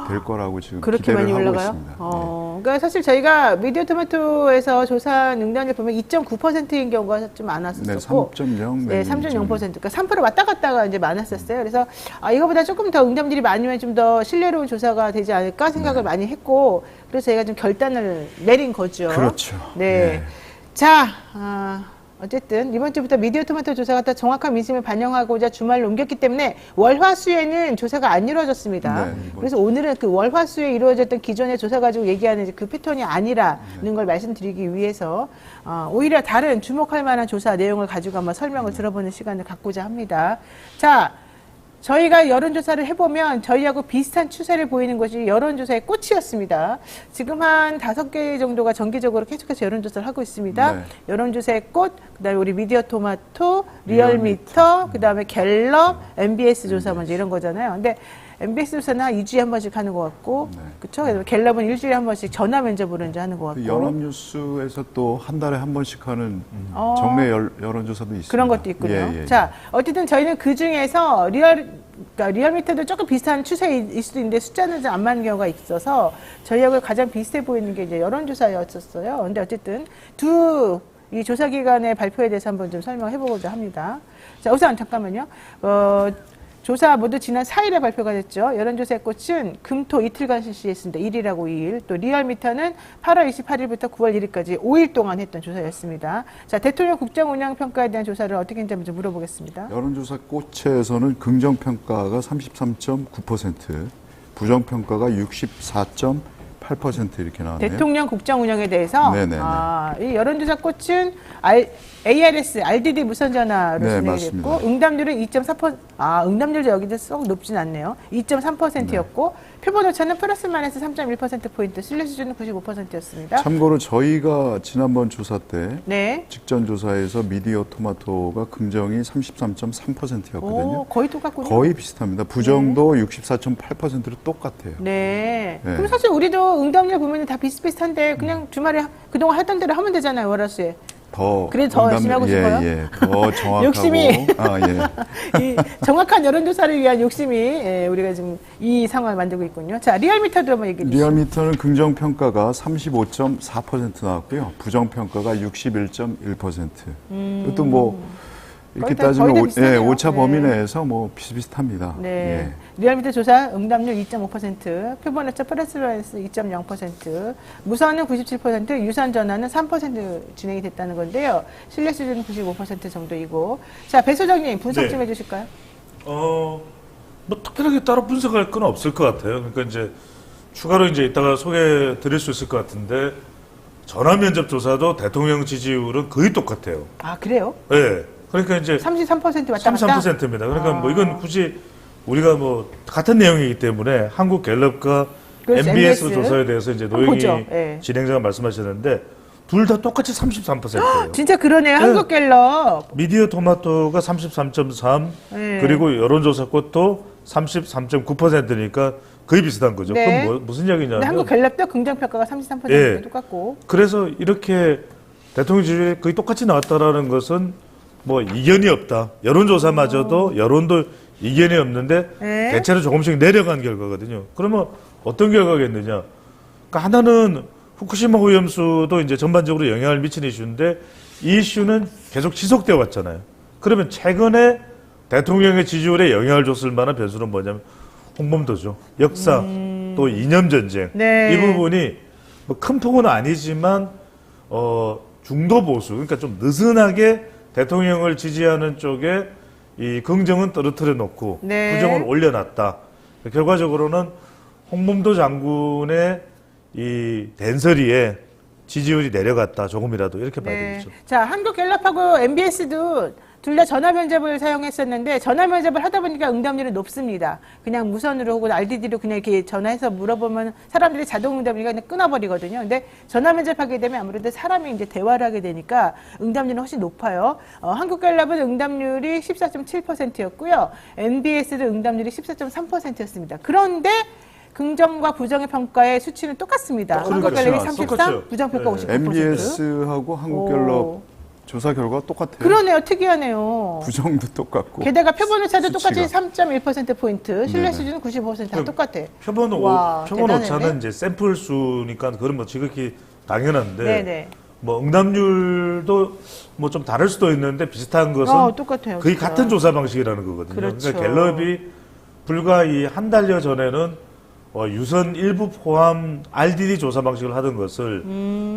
될 거라고 지금 그렇게 기대를 많이 하고 올라가요? 있습니다. 그러니까 사실 저희가 미디어토마토에서 조사한 응답률 보면 2.9%인 경우가 좀 많았었고, 네, 3.0. 네, 3.0%. 그러니까 3% 왔다 갔다가 이제 많았었어요. 그래서 이거보다 조금 더 응답률이 많으면 좀 더 신뢰로운 조사가 되지 않을까 생각을 많이 했고, 그래서 저희가 좀 결단을 내린 거죠. 그렇죠. 네. 자, 어쨌든 이번 주부터 미디어토마토 조사가 더 정확한 민심을 반영하고자 주말로 옮겼기 때문에 월화수에는 조사가 안 이루어졌습니다. 네, 그래서 오늘은 그 월화수에 이루어졌던 기존의 조사 가지고 얘기하는 이제 그 패턴이 아니라는 걸 말씀드리기 위해서 오히려 다른 주목할 만한 조사 내용을 가지고 한번 설명을 들어보는 시간을 갖고자 합니다. 자, 저희가 여론조사를 해보면 저희하고 비슷한 추세를 보이는 것이 여론조사의 꽃이었습니다. 지금 한 5개 정도가 정기적으로 계속해서 여론조사를 하고 있습니다. 네. 여론조사의 꽃, 그다음에 우리 미디어토마토, 리얼미터, 그다음에 갤럽, MBS 조사 먼저 이런 거잖아요. 근데 MBS 조사는 한 2주에 한 번씩 하는 것 같고, 네. 그렇죠? 갤럽은 일주일에 한 번씩 전화 면접으로 이제 하는 것 같고. 연합뉴스에서 또 한 달에 한 번씩 하는 정례 여론조사도 있습니다. 그런 것도 있군요. 예, 예. 자, 어쨌든 저희는 그 중에서 그러니까 리얼미터도 조금 비슷한 추세일 수도 있는데 숫자는 좀 안 맞는 경우가 있어서 저희하고 가장 비슷해 보이는 게 이제 여론조사였었어요. 근데 어쨌든 이 조사기관의 발표에 대해서 한번 좀 설명해 보고자 합니다. 자, 우선 잠깐만요. 조사 모두 지난 4일에 발표가 됐죠. 여론조사의 꽃은 금토 이틀간 실시했습니다. 1일하고 2일. 또 리얼미터는 8월 28일부터 9월 1일까지 5일 동안 했던 조사였습니다. 자, 대통령 국정 운영 평가에 대한 조사를 어떻게 했는지 먼저 물어보겠습니다. 여론조사 꽃에서는 긍정평가가 33.9%, 부정평가가 64.8% 이렇게 나왔네요. 대통령 국정 운영에 대해서 네네네. 이 여론조사 꽃은 ARS, RDD 무선전화로 네, 진행이 맞습니다. 됐고 응답률은 2.4%. 응답률도 여기도 썩 높진 않네요. 2.3%였고 표본 오차는 플러스 마이너스 3.1%포인트, 신뢰 수준은 95%였습니다. 참고로 저희가 지난번 조사 때 네. 직전 조사에서 미디어 토마토가 긍정이 33.3%였거든요. 거의 똑같군요. 거의 비슷합니다. 부정도 64.8%로 똑같아요. 네. 네. 그럼 사실 우리도 응답률 보면 다 비슷비슷한데 그냥 주말에 그동안 하던 대로 하면 되잖아요, 월화수에. 더 더 열심히 하고 싶어요? 더 정확하고 욕심이. 예. 이 정확한 여론조사를 위한 욕심이 우리가 지금 이 상황을 만들고 있군요. 자, 리얼미터도 한번 얘기해 주시죠. 리얼미터는 긍정 평가가 35.4% 나왔고요. 부정 평가가 61.1%. 이것도 뭐 이렇게 거의 다 따지면 비슷하네요. 오차 범위 네. 내에서 뭐 비슷비슷합니다. 네. 예. 리얼미터 조사 응답률 2.5%, 표본오차 플러스 마이너스 2.0%, 무선은 97%, 유선 전화는 3% 진행이 됐다는 건데요. 신뢰 수준은 95% 정도이고. 자, 배 소장님 분석 네. 좀 해주실까요? 뭐 특별하게 따로 분석할 건 없을 것 같아요. 그러니까 이제 추가로 이제 이따가 소개해 드릴 수 있을 것 같은데 전화 면접 조사도 대통령 지지율은 거의 똑같아요. 아, 그래요? 예. 그러니까 이제 33% 왔다 갔다? 33%입니다. 그러니까 뭐 이건 굳이 우리가 뭐 같은 내용이기 때문에 한국 갤럽과 그렇죠, MBS MBS. 조사에 대해서 이제 한번 노영희 보죠. 예. 진행자가 말씀하셨는데 둘 다 똑같이 33%예요. 진짜 그러네요. 한국갤럽. 미디어 토마토가 33.3 네. 그리고 여론조사 꽃도 33.9%니까 거의 비슷한 거죠. 네. 그럼 무슨 이야기냐면 근데 한국갤럽도 긍정평가가 33% 예. 똑같고. 그래서 이렇게 대통령 지지율이 거의 똑같이 나왔다라는 것은 뭐 이견이 없다. 여론조사마저도 여론도 이견이 없는데 네. 대체로 조금씩 내려간 결과거든요. 그러면 어떤 결과겠느냐? 그러니까 하나는 후쿠시마 오염수도 이제 전반적으로 영향을 미치는 이슈인데 이 이슈는 계속 지속되어 왔잖아요. 그러면 최근에 대통령의 지지율에 영향을 줬을 만한 변수는 뭐냐면 홍범도죠. 역사 또 이념 전쟁 네. 이 부분이 뭐 큰 폭은 아니지만 중도 보수 그러니까 좀 느슨하게 대통령을 지지하는 쪽에 이 긍정은 떨어뜨려 놓고 네. 부정은 올려놨다. 결과적으로는 홍범도 장군의 이 den서리에 지지율이 내려갔다. 조금이라도 이렇게 봐야 네. 되겠죠. 자, 한국갤럽하고 MBS도 둘 다 전화 면접을 사용했었는데 전화 면접을 하다 보니까 응답률이 높습니다. 그냥 무선으로 혹은 RDD로 그냥 이렇게 전화해서 물어보면 사람들이 자동 응답률이 그냥 끊어버리거든요. 근데 전화 면접하게 되면 아무래도 사람이 이제 대화를 하게 되니까 응답률은 훨씬 높아요. 한국갤럽은 응답률이 14.7%였고요. MBS도 응답률이 14.3%였습니다. 그런데 긍정과 부정의 평가의 수치는 똑같습니다. 한국갤럽이 33, 똑같죠. 부정평가 네. 59%. MBS하고 한국갤럽 조사 결과 똑같아요. 그러네요. 특이하네요. 부정도 똑같고. 게다가 표본오차도 똑같이 수치가. 3.1%포인트, 신뢰 네네. 수준은 95%다 그럼 똑같아. 표본 와, 대단하네. 오차는 이제 샘플 수니까 그런 뭐 지극히 당연한데 네네. 뭐 응답률도 뭐 좀 다를 수도 있는데 비슷한 것은 똑같아요. 거의 진짜. 같은 조사 방식이라는 거거든요. 그렇죠. 그러니까 갤럽이 불과 이 한 달여 전에는 유선 일부 포함 RDD 조사 방식을 하던 것을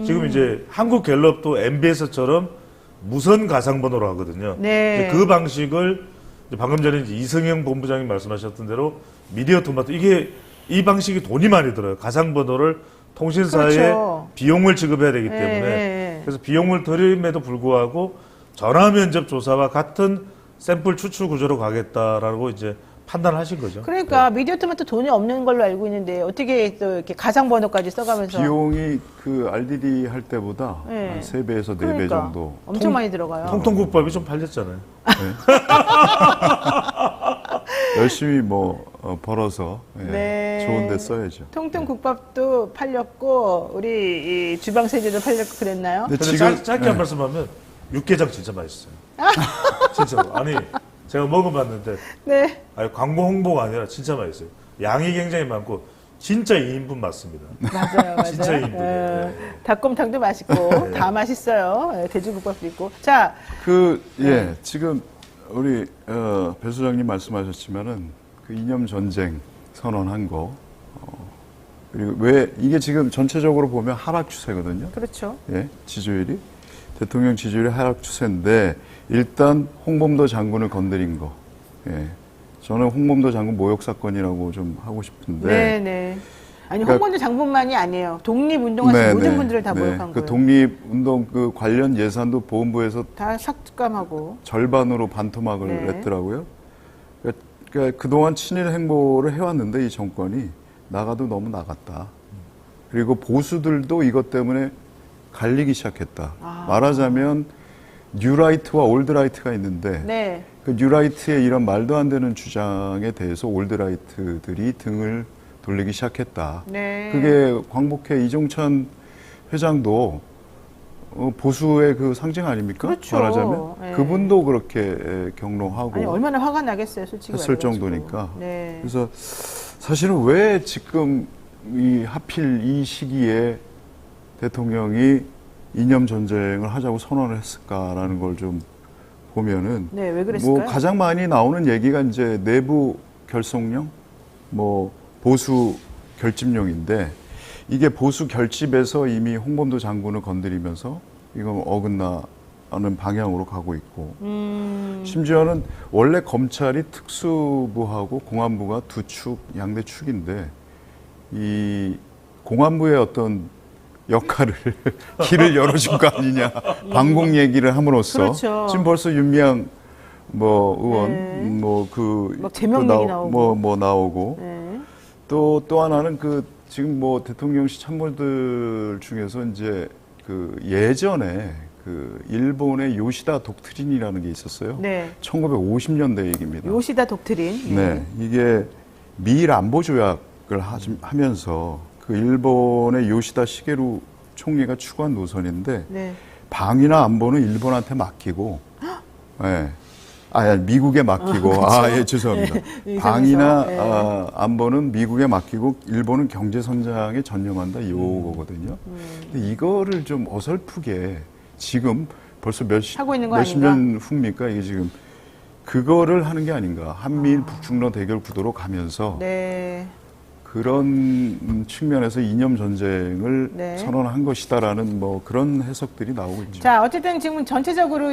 지금 이제 한국 갤럽도 MBS처럼 무선 가상번호로 하거든요. 네. 이제 그 방식을 이제 방금 전에 이제 이승영 본부장님 말씀하셨던 대로 미디어 토마토 이게 이 방식이 돈이 많이 들어요. 가상번호를 통신사에 그렇죠. 비용을 지급해야 되기 때문에 네. 그래서 비용을 들임에도 불구하고 전화 면접 조사와 같은 샘플 추출 구조로 가겠다라고 이제 판단하신 거죠. 그러니까 미디어 토마토 돈이 없는 걸로 알고 있는데 어떻게 또 이렇게 가상번호까지 써가면서 비용이 그 RDD 할 때보다 네. 한 3배에서 4배 그러니까 정도. 엄청 많이 들어가요. 통통국밥이 좀 팔렸잖아요. 열심히 뭐 벌어서 네. 좋은 데 써야죠. 통통국밥도 팔렸고 우리 이 주방세제도 팔렸고 그랬나요? 근데 근데 지금 짧게 한 말씀하면 육개장 진짜 맛있어요. 진짜로. 아니 제가 먹어봤는데 네. 아니, 광고 홍보가 아니라 진짜 맛있어요. 양이 굉장히 많고 진짜 2인분 맞습니다. 맞아요, 맞아요. 진짜 인분이에요. 예. 닭곰탕도 맛있고 다 맛있어요. 예, 돼지국밥도 있고. 자, 지금 우리 배 소장님 말씀하셨지만은 그 이념 전쟁 선언한 거 그리고 왜 이게 지금 전체적으로 보면 하락 추세거든요. 그렇죠. 예, 지지율이 대통령 지지율이 하락 추세인데 일단 홍범도 장군을 건드린 거. 예, 저는 홍범도 장군 모욕 사건이라고 좀 하고 싶은데. 네네. 아니 그러니까, 홍범도 장군만이 아니에요. 독립운동하신 모든 분들을 다 모욕한 그 거예요. 독립운동 그 관련 예산도 보훈부에서 다 삭감하고 절반으로 반토막을 네. 냈더라고요. 그러니까 그동안 친일 행보를 해왔는데 이 정권이 나가도 너무 나갔다. 그리고 보수들도 이것 때문에 갈리기 시작했다. 말하자면 뉴라이트와 올드라이트가 있는데 네. 그 뉴라이트의 이런 말도 안 되는 주장에 대해서 올드라이트들이 등을 돌리기 시작했다. 네. 그게 광복회 이종찬 회장도 보수의 그 상징 아닙니까? 그렇죠. 말하자면 네. 그분도 그렇게 경로하고 아니 얼마나 화가 나겠어요, 솔직히 했을 말해가지고. 정도니까. 네. 그래서 사실은 왜 지금 이 하필 이 시기에 대통령이 이념 전쟁을 하자고 선언을 했을까라는 걸 좀 보면은 네, 왜 그랬을까요? 뭐 가장 많이 나오는 얘기가 이제 내부 결속령, 뭐 보수 결집령인데 이게 보수 결집에서 이미 홍범도 장군을 건드리면서 이건 어긋나는 방향으로 가고 있고 심지어는 원래 검찰이 특수부하고 공안부가 두 축, 양대 축인데 이 공안부의 어떤 역할을 길을 열어준 거 아니냐 방공 얘기를 함으로써 그렇죠. 지금 벌써 윤미향 뭐 의원 네. 뭐그 막 제명 얘기 나오고. 뭐 나오고 네. 또 하나는 그 지금 뭐 대통령실 참모들 중에서 이제 그 예전에 그 일본의 요시다 독트린이라는 게 있었어요. 네. 1950년대 얘기입니다. 요시다 독트린. 네, 이게 미일 안보 조약을 하면서 그 일본의 요시다 시게루 총리가 추구한 노선인데 네. 방위나 안보는 일본한테 맡기고, 예. 아니, 미국에 맡기고, 예, 죄송합니다. 네, 방위나 네. 안보는 미국에 맡기고, 일본은 경제 선장에 전념한다, 이거거든요. 근데 이거를 좀 어설프게 지금 벌써 하고 있는 거 몇십 아닌가? 년 후입니까? 이게 지금 그거를 하는 게 아닌가. 한미일 북중러 대결 구도로 가면서 네. 그런 측면에서 이념 전쟁을 네. 선언한 것이다라는 뭐 그런 해석들이 나오고 있죠. 자, 어쨌든 지금 전체적으로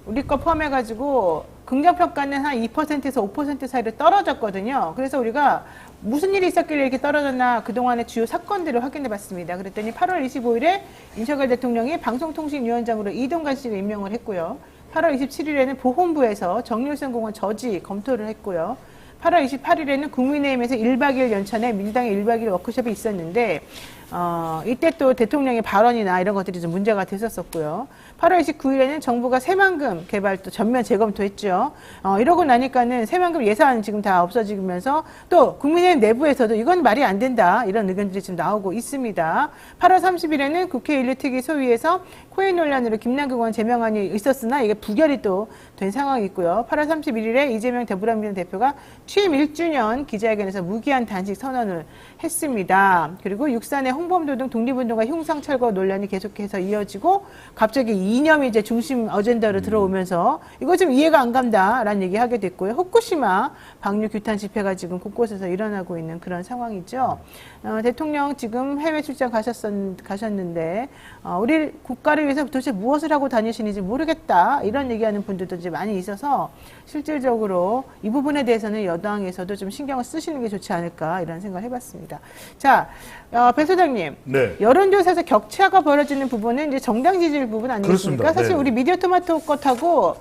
우리 거 포함해가지고 긍정평가는 한 2%에서 5% 사이로 떨어졌거든요. 그래서 우리가 무슨 일이 있었길래 이렇게 떨어졌나 그동안의 주요 사건들을 확인해 봤습니다. 그랬더니 8월 25일에 윤석열 대통령이 방송통신위원장으로 이동관 씨를 임명을 했고요. 8월 27일에는 보훈부에서 정일선 공원 저지 검토를 했고요. 8월 28일에는 국민의힘에서 1박 2일 연찬에 민주당의 1박 2일 워크숍이 있었는데 이때 또 대통령의 발언이나 이런 것들이 좀 문제가 됐었고요. 8월 29일에는 정부가 새만금 개발 또 전면 재검토했죠. 이러고 나니까는 새만금 예산 지금 다 없어지면서 또 국민의힘 내부에서도 이건 말이 안 된다 이런 의견들이 지금 나오고 있습니다. 8월 30일에는 국회 인류특위 소위에서 코인 논란으로 김남국 의원 제명안이 있었으나 이게 부결이 또 된 상황이 있고요. 8월 31일에 이재명 더불어민주당 대표가 취임 1주년 기자회견에서 무기한 단식 선언을 했습니다. 그리고 육산의 홍범도 등 독립운동가 흉상철거 논란이 계속해서 이어지고 갑자기 이념이 이제 중심 어젠다로 들어오면서 이거 좀 이해가 안 간다라는 얘기 하게 됐고요. 후쿠시마 방류 규탄 집회가 지금 곳곳에서 일어나고 있는 그런 상황이죠. 대통령 지금 해외 출장 가셨는데 우리 국가를 위해서 도대체 무엇을 하고 다니시는지 모르겠다 이런 얘기하는 분들도 이제 많이 있어서 실질적으로 이 부분에 대해서는 여당에서도 좀 신경을 쓰시는 게 좋지 않을까 이런 생각을 해봤습니다. 자, 배 소장님, 네. 여론조사에서 격차가 벌어지는 부분은 이제 정당 지지율 부분 아니겠습니까? 그렇습니다. 사실 네. 우리 미디어토마토 것하고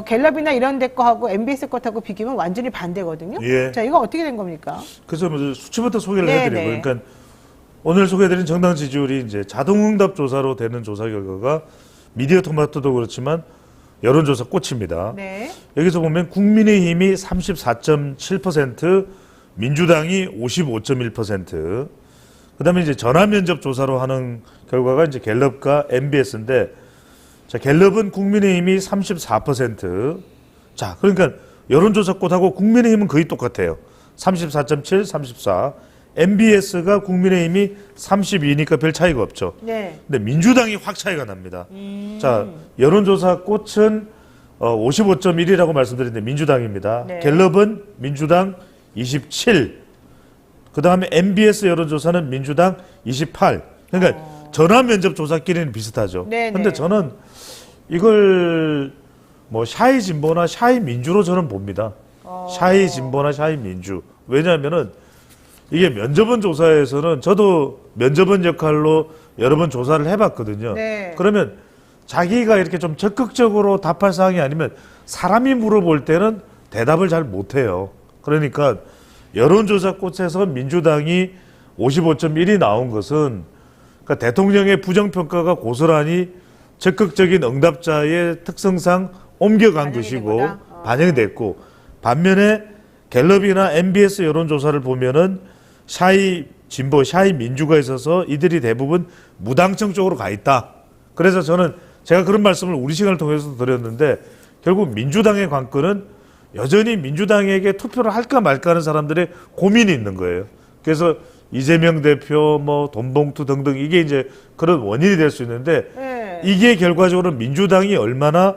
갤럽이나 이런 데 거하고 MBS 것하고 비교하면 완전히 반대거든요. 예. 자, 이거 어떻게 된 겁니까? 그래서 먼저 수치부터 소개를 네, 해드리고, 네. 그러니까 오늘 소개해드린 정당 지지율이 이제 자동응답 조사로 되는 조사 결과가 미디어토마토도 그렇지만 여론조사 꽃입니다. 네. 여기서 보면 국민의힘이 34.7%, 민주당이 55.1%, 그다음에 이제 전화면접 조사로 하는 결과가 이제 갤럽과 MBS인데, 자, 갤럽은 국민의힘이 34%. 자, 그러니까 여론조사 꽃하고 국민의힘은 거의 똑같아요. 34.7, 34. MBS가 국민의힘이 32니까 별 차이가 없죠. 네. 근데 민주당이 확 차이가 납니다. 자, 여론조사 꽃은 55.1이라고 말씀드렸는데 민주당입니다. 네. 갤럽은 민주당 27. 그 다음에 MBS 여론조사는 민주당 28. 그러니까 전화 면접 조사끼리는 비슷하죠. 네, 그런데 네. 저는 이걸 뭐 샤이 진보나 샤이 민주로 저는 봅니다. 샤이 진보나 샤이 민주. 왜냐하면은 이게 면접원 조사에서는 저도 면접원 역할로 여러 번 조사를 해봤거든요. 네. 그러면 자기가 이렇게 좀 적극적으로 답할 사항이 아니면 사람이 물어볼 때는 대답을 잘 못해요. 그러니까 여론조사 꽃에서 민주당이 55.1이 나온 것은 그러니까 대통령의 부정평가가 고스란히 적극적인 응답자의 특성상 옮겨간 반영이 것이고 된거다? 반영이 됐고, 반면에 갤럽이나 MBS 여론조사를 보면은 샤이 진보, 샤이 민주가 있어서 이들이 대부분 무당층 쪽으로 가 있다. 그래서 저는 제가 그런 말씀을 우리 시간을 통해서 드렸는데 결국 민주당의 관건은 여전히 민주당에게 투표를 할까 말까 하는 사람들의 고민이 있는 거예요. 그래서 이재명 대표, 뭐 돈봉투 등등 이게 이제 그런 원인이 될 수 있는데 네. 이게 결과적으로 민주당이 얼마나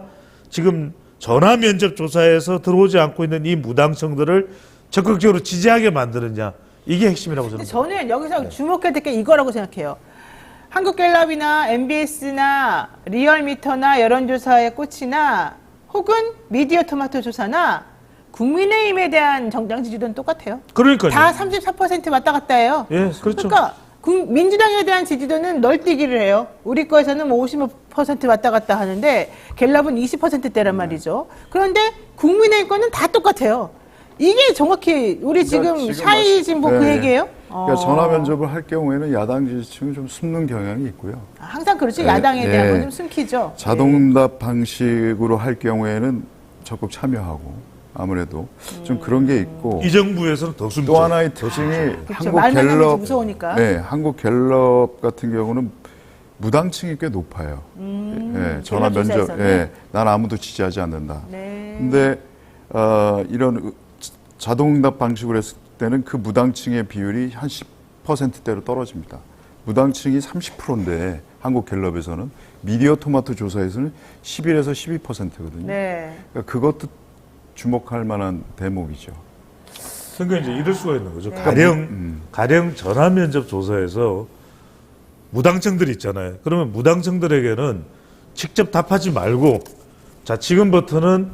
지금 전화 면접 조사에서 들어오지 않고 있는 이 무당층들을 적극적으로 지지하게 만드느냐, 이게 핵심이라고 저는 근데 저는 여기서 주목해야 될 게 이거라고 생각해요. 한국갤럽이나 MBS나 리얼미터나 여론조사의 꽃이나 혹은 미디어 토마토 조사나 국민의힘에 대한 정당 지지도는 똑같아요. 그러니까요. 다 34% 왔다 갔다 해요. 예, 그렇죠. 그러니까 민주당에 대한 지지도는 널뛰기를 해요. 우리 거에서는 뭐 55% 왔다 갔다 하는데 갤럽은 20%대란 말이죠. 그런데 국민의힘 거는 다 똑같아요. 이게 정확히 우리 그러니까 지금 샤이 진보 그 네. 얘기예요? 그러니까 전화 면접을 할 경우에는 야당 지지층은 좀 숨는 경향이 있고요. 항상 그렇지. 네, 야당에 대한 네. 건 좀 숨기죠. 자동응답 방식으로 할 경우에는 적극 참여하고 아무래도 좀 그런 게 있고, 이 정부에서는 더 숨죠. 또 하나의 특징이 그렇죠. 말만 하면 좀 무서우니까. 네, 한국 갤럽 같은 경우는 무당층이 꽤 높아요. 예, 전화 면접, 조사에서는? 예, 난 아무도 지지하지 않는다. 네. 근데 이런 자동응답 방식으로 했을 때는 그 무당층의 비율이 한 10%대로 떨어집니다. 무당층이 30%인데 한국 갤럽에서는 미디어 토마토 조사에서는 11에서 12%거든요. 네. 그러니까 그것도 주목할 만한 대목이죠. 그러니까 이제 이럴 수가 있는 거죠. 네. 가령 전화 면접 조사에서 무당층들이 있잖아요. 그러면 무당층들에게는 직접 답하지 말고, 자, 지금부터는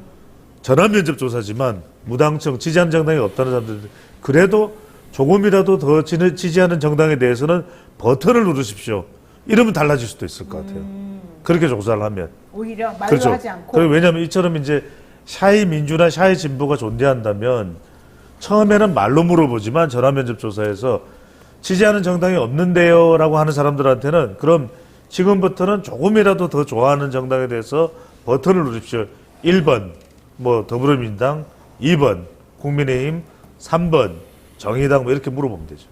전화 면접 조사지만 무당층 지지하는 정당이 없다는 사람들, 그래도 조금이라도 더 지지하는 정당에 대해서는 버튼을 누르십시오. 이러면 달라질 수도 있을 것 같아요. 그렇게 조사를 하면. 오히려 말로 그렇죠. 하지 않고. 그리고 왜냐하면 이처럼 이제 샤이 민주나 샤이 진보가 존재한다면 처음에는 말로 물어보지만 전화 면접 조사에서 지지하는 정당이 없는데요 라고 하는 사람들한테는 그럼 지금부터는 조금이라도 더 좋아하는 정당에 대해서 버튼을 누르십시오. 1번 뭐 더불어민주당, 2번 국민의힘, 3번 정의당 뭐 이렇게 물어보면 되죠.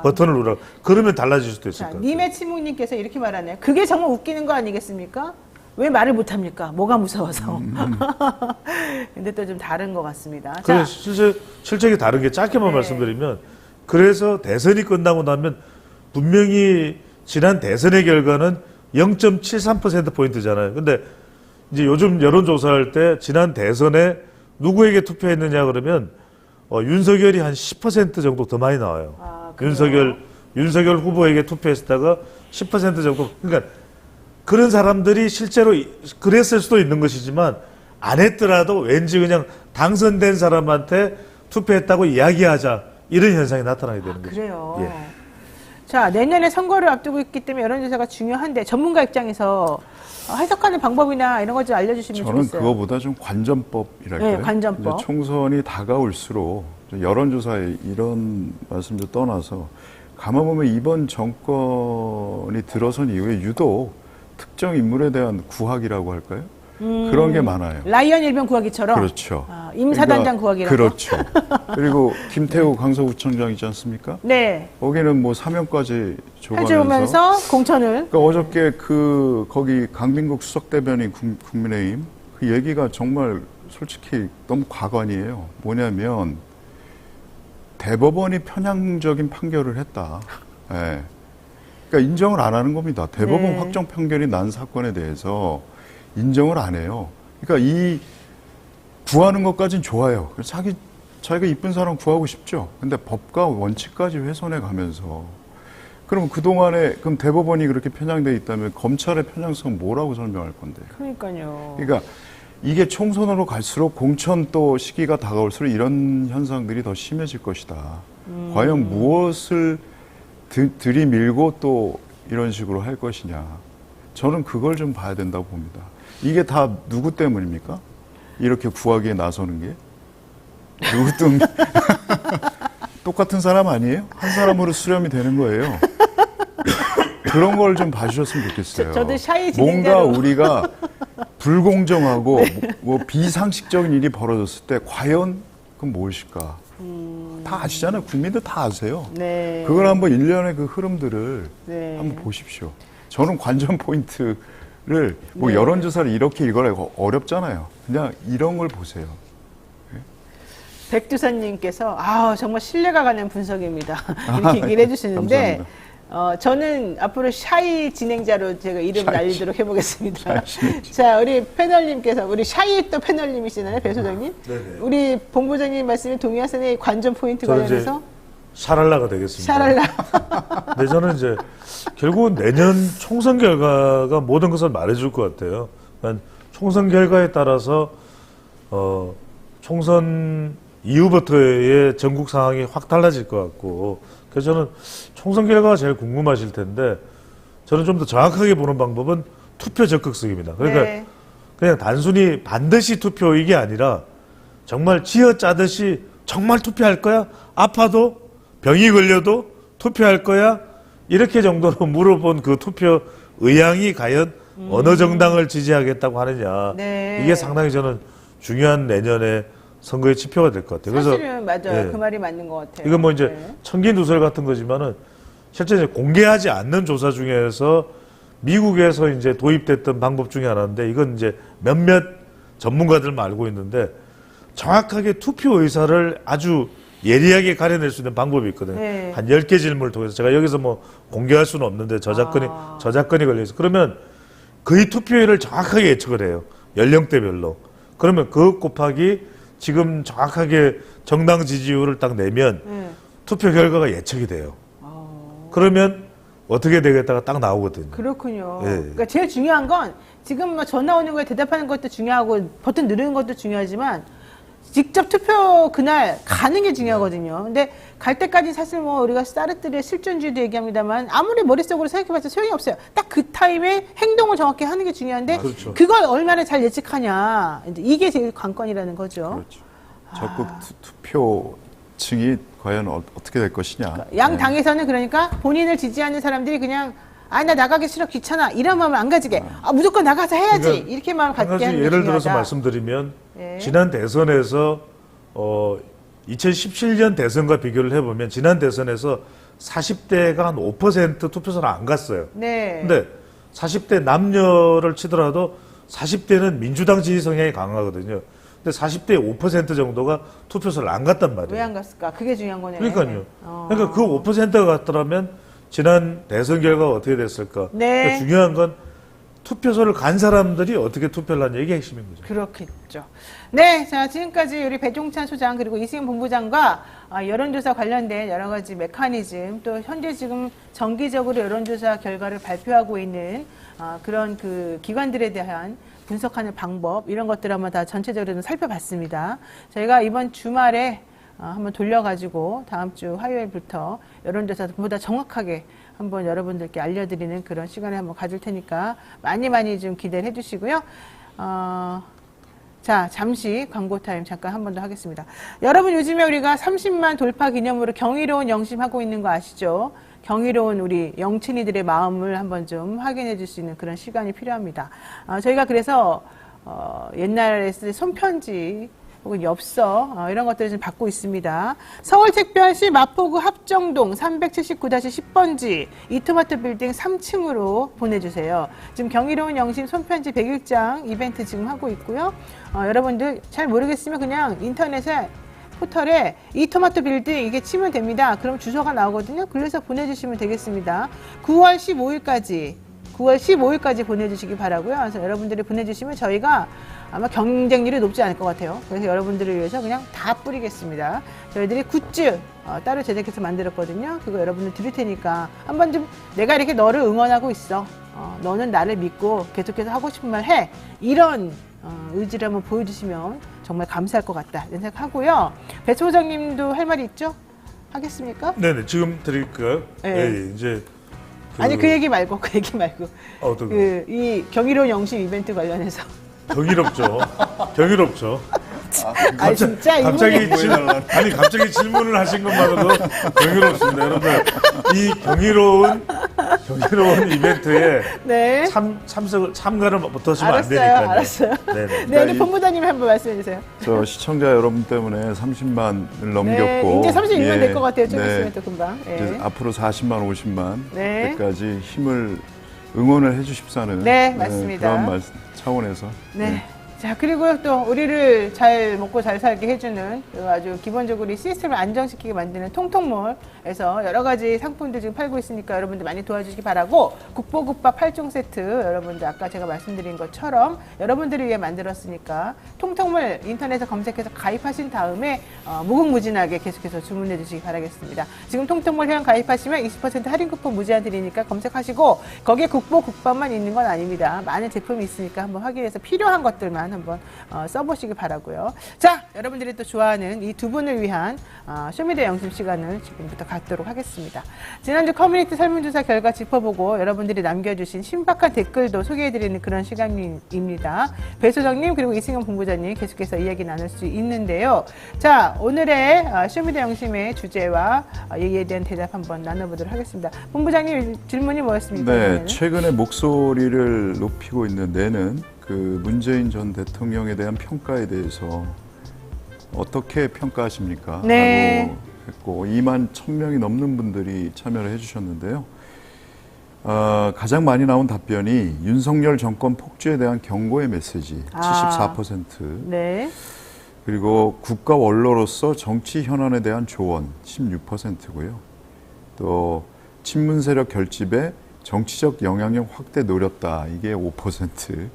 버튼을 누르라. 그러면 달라질 수도 있을 자, 것 같아요. 님의 침묵님께서 이렇게 말하네요. 그게 정말 웃기는 거 아니겠습니까? 왜 말을 못합니까? 뭐가 무서워서. 근데 또 좀 다른 것 같습니다. 그래, 자, 실적이 다른 게 짧게만 네. 말씀드리면, 그래서 대선이 끝나고 나면 분명히 지난 대선의 결과는 0.73%포인트잖아요. 근데 이제 요즘 여론조사할 때 지난 대선에 누구에게 투표했느냐 그러면 윤석열이 한 10% 정도 더 많이 나와요. 윤석열 후보에게 투표했다가 10% 정도. 그러니까 그런 사람들이 실제로 그랬을 수도 있는 것이지만 안 했더라도 왠지 그냥 당선된 사람한테 투표했다고 이야기하자, 이런 현상이 나타나게 되는 거죠. 그래요. 예. 자, 내년에 선거를 앞두고 있기 때문에 여론조사가 중요한데 전문가 입장에서 해석하는 방법이나 이런 것 좀 알려주시면 저는 좋겠어요. 그거보다 좀 관전법이랄까요? 네, 관전법. 이제 총선이 다가올수록 여론조사에 이런 말씀도 떠나서 가만 보면 이번 정권이 들어선 이후에 유독 특정 인물에 대한 구학이라고 할까요? 그런 게 많아요. 라이언 일병 구하기처럼. 그렇죠. 임사단장 구하기라고. 그렇죠. 그리고 김태우 강서구청장 있지 않습니까? 네. 거기는 뭐 사면까지 줘가면서. 해주면서 공천을. 그러니까 어저께 거기 강민국 수석대변인 국민의힘 그 얘기가 정말 솔직히 너무 과관이에요. 뭐냐면 대법원이 편향적인 판결을 했다. 예. 그러니까 인정을 안 하는 겁니다. 대법원 네. 확정 판결이 난 사건에 대해서 인정을 안 해요. 그러니까 이 구하는 것까진 좋아요. 자기가 이쁜 사람 구하고 싶죠. 근데 법과 원칙까지 훼손해 가면서 그럼 그동안에 그럼 대법원이 그렇게 편향돼 있다면 검찰의 편향성 뭐라고 설명할 건데. 그러니까요. 그러니까 이게 총선으로 갈수록 공천 또 시기가 다가올수록 이런 현상들이 더 심해질 것이다. 과연 무엇을 들이밀고 또 이런 식으로 할 것이냐. 저는 그걸 좀 봐야 된다고 봅니다. 이게 다 누구 때문입니까? 이렇게 구하기에 나서는 게? 누구 때문에? 똑같은 사람 아니에요? 한 사람으로 수렴이 되는 거예요. 그런 걸 좀 봐주셨으면 좋겠어요. 저도 샤이 뭔가 진행자로. 우리가 불공정하고 뭐 비상식적인 일이 벌어졌을 때 과연 그건 무엇일까? 다 아시잖아요. 국민들 다 아세요. 네. 그걸 한번 일련의 그 흐름들을 네. 한번 보십시오. 저는 관전 포인트를 뭐 네. 여론조사를 이렇게 이거라 어렵잖아요. 그냥 이런 걸 보세요. 백두산님께서 정말 신뢰가 가는 분석입니다. 이렇게 얘기를 해주시는데 저는 앞으로 샤이 진행자로 제가 이름을 알리도록 해보겠습니다. 자, 우리 패널님께서 우리 샤이 또 패널님이시나요, 배 소장님? 네네. 우리 본부장님 말씀에 동의하시는 이 관전 포인트 저는 관련해서 샤랄라가 되겠습니다. 샤랄라. 근데 저는 이제 결국은 내년 총선 결과가 모든 것을 말해줄 것 같아요. 그러니까 총선 결과에 따라서 총선 이후부터의 전국 상황이 확 달라질 것 같고, 그래서 저는 총선 결과가 제일 궁금하실 텐데, 저는 좀 더 정확하게 보는 방법은 투표 적극성입니다. 그러니까 네. 그냥 단순히 반드시 투표 이게 아니라 정말 쥐어짜듯이 정말 투표할 거야? 아파도 병이 걸려도 투표할 거야? 이렇게 정도로 물어본 그 투표 의향이 과연 어느 정당을 지지하겠다고 하느냐. 네. 이게 상당히 저는 중요한 내년에 선거의 지표가 될 것 같아요. 사실은 맞아요. 예. 그 말이 맞는 것 같아요. 이건 뭐 이제 네. 천기누설 같은 거지만은 실제 이제 공개하지 않는 조사 중에서 미국에서 이제 도입됐던 방법 중에 하나인데, 이건 이제 몇몇 전문가들만 알고 있는데 정확하게 투표 의사를 아주 예리하게 가려낼 수 있는 방법이 있거든요. 네. 한 10개 질문을 통해서 제가 여기서 뭐 공개할 수는 없는데 저작권이 걸려있어. 그러면 거의 투표율을 정확하게 예측을 해요. 연령대별로. 그러면 그것 곱하기 지금 정확하게 정당 지지율을 딱 내면 투표 결과가 예측이 돼요. 그러면 어떻게 되겠다가 딱 나오거든요. 그렇군요. 예. 그러니까 제일 중요한 건 지금 뭐 전화 오는 거에 대답하는 것도 중요하고 버튼 누르는 것도 중요하지만 직접 투표 그날 가는 게 중요하거든요. 근데 갈 때까지 사실 뭐 우리가 사르트르의 실존주의도 얘기합니다만 아무리 머릿속으로 생각해봤자 소용이 없어요. 딱 그 타임에 행동을 정확히 하는 게 중요한데 그렇죠. 그걸 얼마나 잘 예측하냐. 이제 이게 제일 관건이라는 거죠. 그렇죠. 적극 투표층이 과연 어떻게 될 것이냐. 양 당에서는 그러니까 본인을 지지하는 사람들이 그냥 나 나가기 싫어 귀찮아 이런 마음을 안 가지게 무조건 나가서 해야지 그러니까 이렇게 마음을 한 갖게 가지 하는 게 예를 중요하다. 들어서 말씀드리면 네. 지난 대선에서 2017년 대선과 비교를 해보면 지난 대선에서 40대가 한 5% 투표소를 안 갔어요. 네. 근데 40대 남녀를 치더라도 40대는 민주당 지지 성향이 강하거든요. 근데 40대의 5% 정도가 투표소를 안 갔단 말이에요. 왜 안 갔을까? 그게 중요한 거네요. 그러니까요. 그러니까 그 5%가 갔더라면 지난 대선 결과가 어떻게 됐을까? 네. 그러니까 중요한 건 투표소를 간 사람들이 어떻게 투표를 하냐, 이게 핵심인 거죠. 그렇겠죠. 네, 자 지금까지 우리 배종찬 소장 그리고 이승현 본부장과 여론조사 관련된 여러 가지 메커니즘 또 현재 지금 정기적으로 여론조사 결과를 발표하고 있는 그런 그 기관들에 대한 분석하는 방법 이런 것들 한번 다 전체적으로 좀 살펴봤습니다. 저희가 이번 주말에 한번 돌려가지고 다음 주 화요일부터 여론조사 보다 정확하게 한번 여러분들께 알려드리는 그런 시간을 한번 가질 테니까 많이 좀 기대를 해주시고요. 자, 잠시 광고 타임 잠깐 한 번 더 하겠습니다. 여러분 요즘에 우리가 30만 돌파 기념으로 경이로운 영심하고 있는 거 아시죠? 경이로운 우리 영친이들의 마음을 한번 좀 확인해 줄 수 있는 그런 시간이 필요합니다. 저희가 그래서 옛날에 쓸 손편지 혹은 엽서 이런 것들을 좀 받고 있습니다. 서울특별시 마포구 합정동 379-10번지 이토마토 빌딩 3층으로 보내주세요. 지금 경이로운 영심 손편지 100일장 이벤트 지금 하고 있고요. 여러분들 잘 모르겠으면 그냥 인터넷에 포털에 이토마토 빌딩 이게 치면 됩니다. 그럼 주소가 나오거든요. 그래서 보내주시면 되겠습니다. 9월 15일까지 9월 15일까지 보내주시기 바라고요. 그래서 여러분들이 보내주시면 저희가 아마 경쟁률이 높지 않을 것 같아요. 그래서 여러분들을 위해서 그냥 다 뿌리겠습니다. 저희들이 굿즈 따로 제작해서 만들었거든요. 그거 여러분들 드릴 테니까 한번 좀 내가 이렇게 너를 응원하고 있어. 너는 나를 믿고 계속해서 하고 싶은 말 해. 이런 의지를 한번 보여주시면 정말 감사할 것 같다 이런 생각하고요. 배 소장님도 할 말이 있죠? 하겠습니까? 네네, 지금 드릴까요? 네. 예, 이제. 아니 그 얘기 말고 어떤 거? 이 경이로운 영심 이벤트 관련해서 경이롭죠. 경이롭죠. 아 진짜 갑자기 갑자기 질문을 하신 것만으로도 경이롭습니다. 여러분들 이 경이로운 이벤트에 네. 참가를 못하시면 안 되니까요. 알았어요. 네네. 네, 우리 본부장님 한번 말씀해 주세요. 저 시청자 여러분 때문에 30만을 넘겼고 이제 32만 될 것 같아요. 좀 네. 있으면 또 금방. 이제 앞으로 40만, 50만 네. 때까지 힘을 응원을 해주십사는 네, 맞습니다. 그런 차원에서 네. 자, 그리고 또 우리를 잘 먹고 잘 살게 해주는 아주 기본적으로 이 시스템을 안정시키게 만드는 통통몰에서 여러 가지 상품들 지금 팔고 있으니까 여러분들 많이 도와주시기 바라고 국보국밥 8종 세트 여러분들 아까 제가 말씀드린 것처럼 여러분들을 위해 만들었으니까 통통몰 인터넷에 검색해서 가입하신 다음에 무궁무진하게 계속해서 주문해 주시기 바라겠습니다. 지금 통통몰 회원 가입하시면 20% 할인 쿠폰 무제한 드리니까 검색하시고 거기에 국보국밥만 있는 건 아닙니다. 많은 제품이 있으니까 한번 확인해서 필요한 것들만 한번 써보시기 바라고요. 자, 여러분들이 또 좋아하는 이 두 분을 위한 쇼미더 영심 시간을 지금부터 갖도록 하겠습니다. 지난주 커뮤니티 설문조사 결과 짚어보고 여러분들이 남겨주신 신박한 댓글도 소개해드리는 그런 시간입니다. 배 소장님 그리고 이승현 본부장님 계속해서 이야기 나눌 수 있는데요. 자, 오늘의 쇼미더 영심의 주제와 여기에 대한 대답 한번 나눠보도록 하겠습니다. 본부장님 질문이 뭐였습니까? 네, 이번에는? 최근에 목소리를 높이고 있는 내는 그 문재인 전 대통령에 대한 평가에 대해서 어떻게 평가하십니까? 네. 라고 했고 2만 1,000명이 넘는 분들이 참여를 해주셨는데요. 가장 많이 나온 답변이 윤석열 정권 폭주에 대한 경고의 메시지 74%. 네. 그리고 국가 원로로서 정치 현안에 대한 조언 16%고요. 또 친문 세력 결집에 정치적 영향력 확대 노렸다. 이게 5%.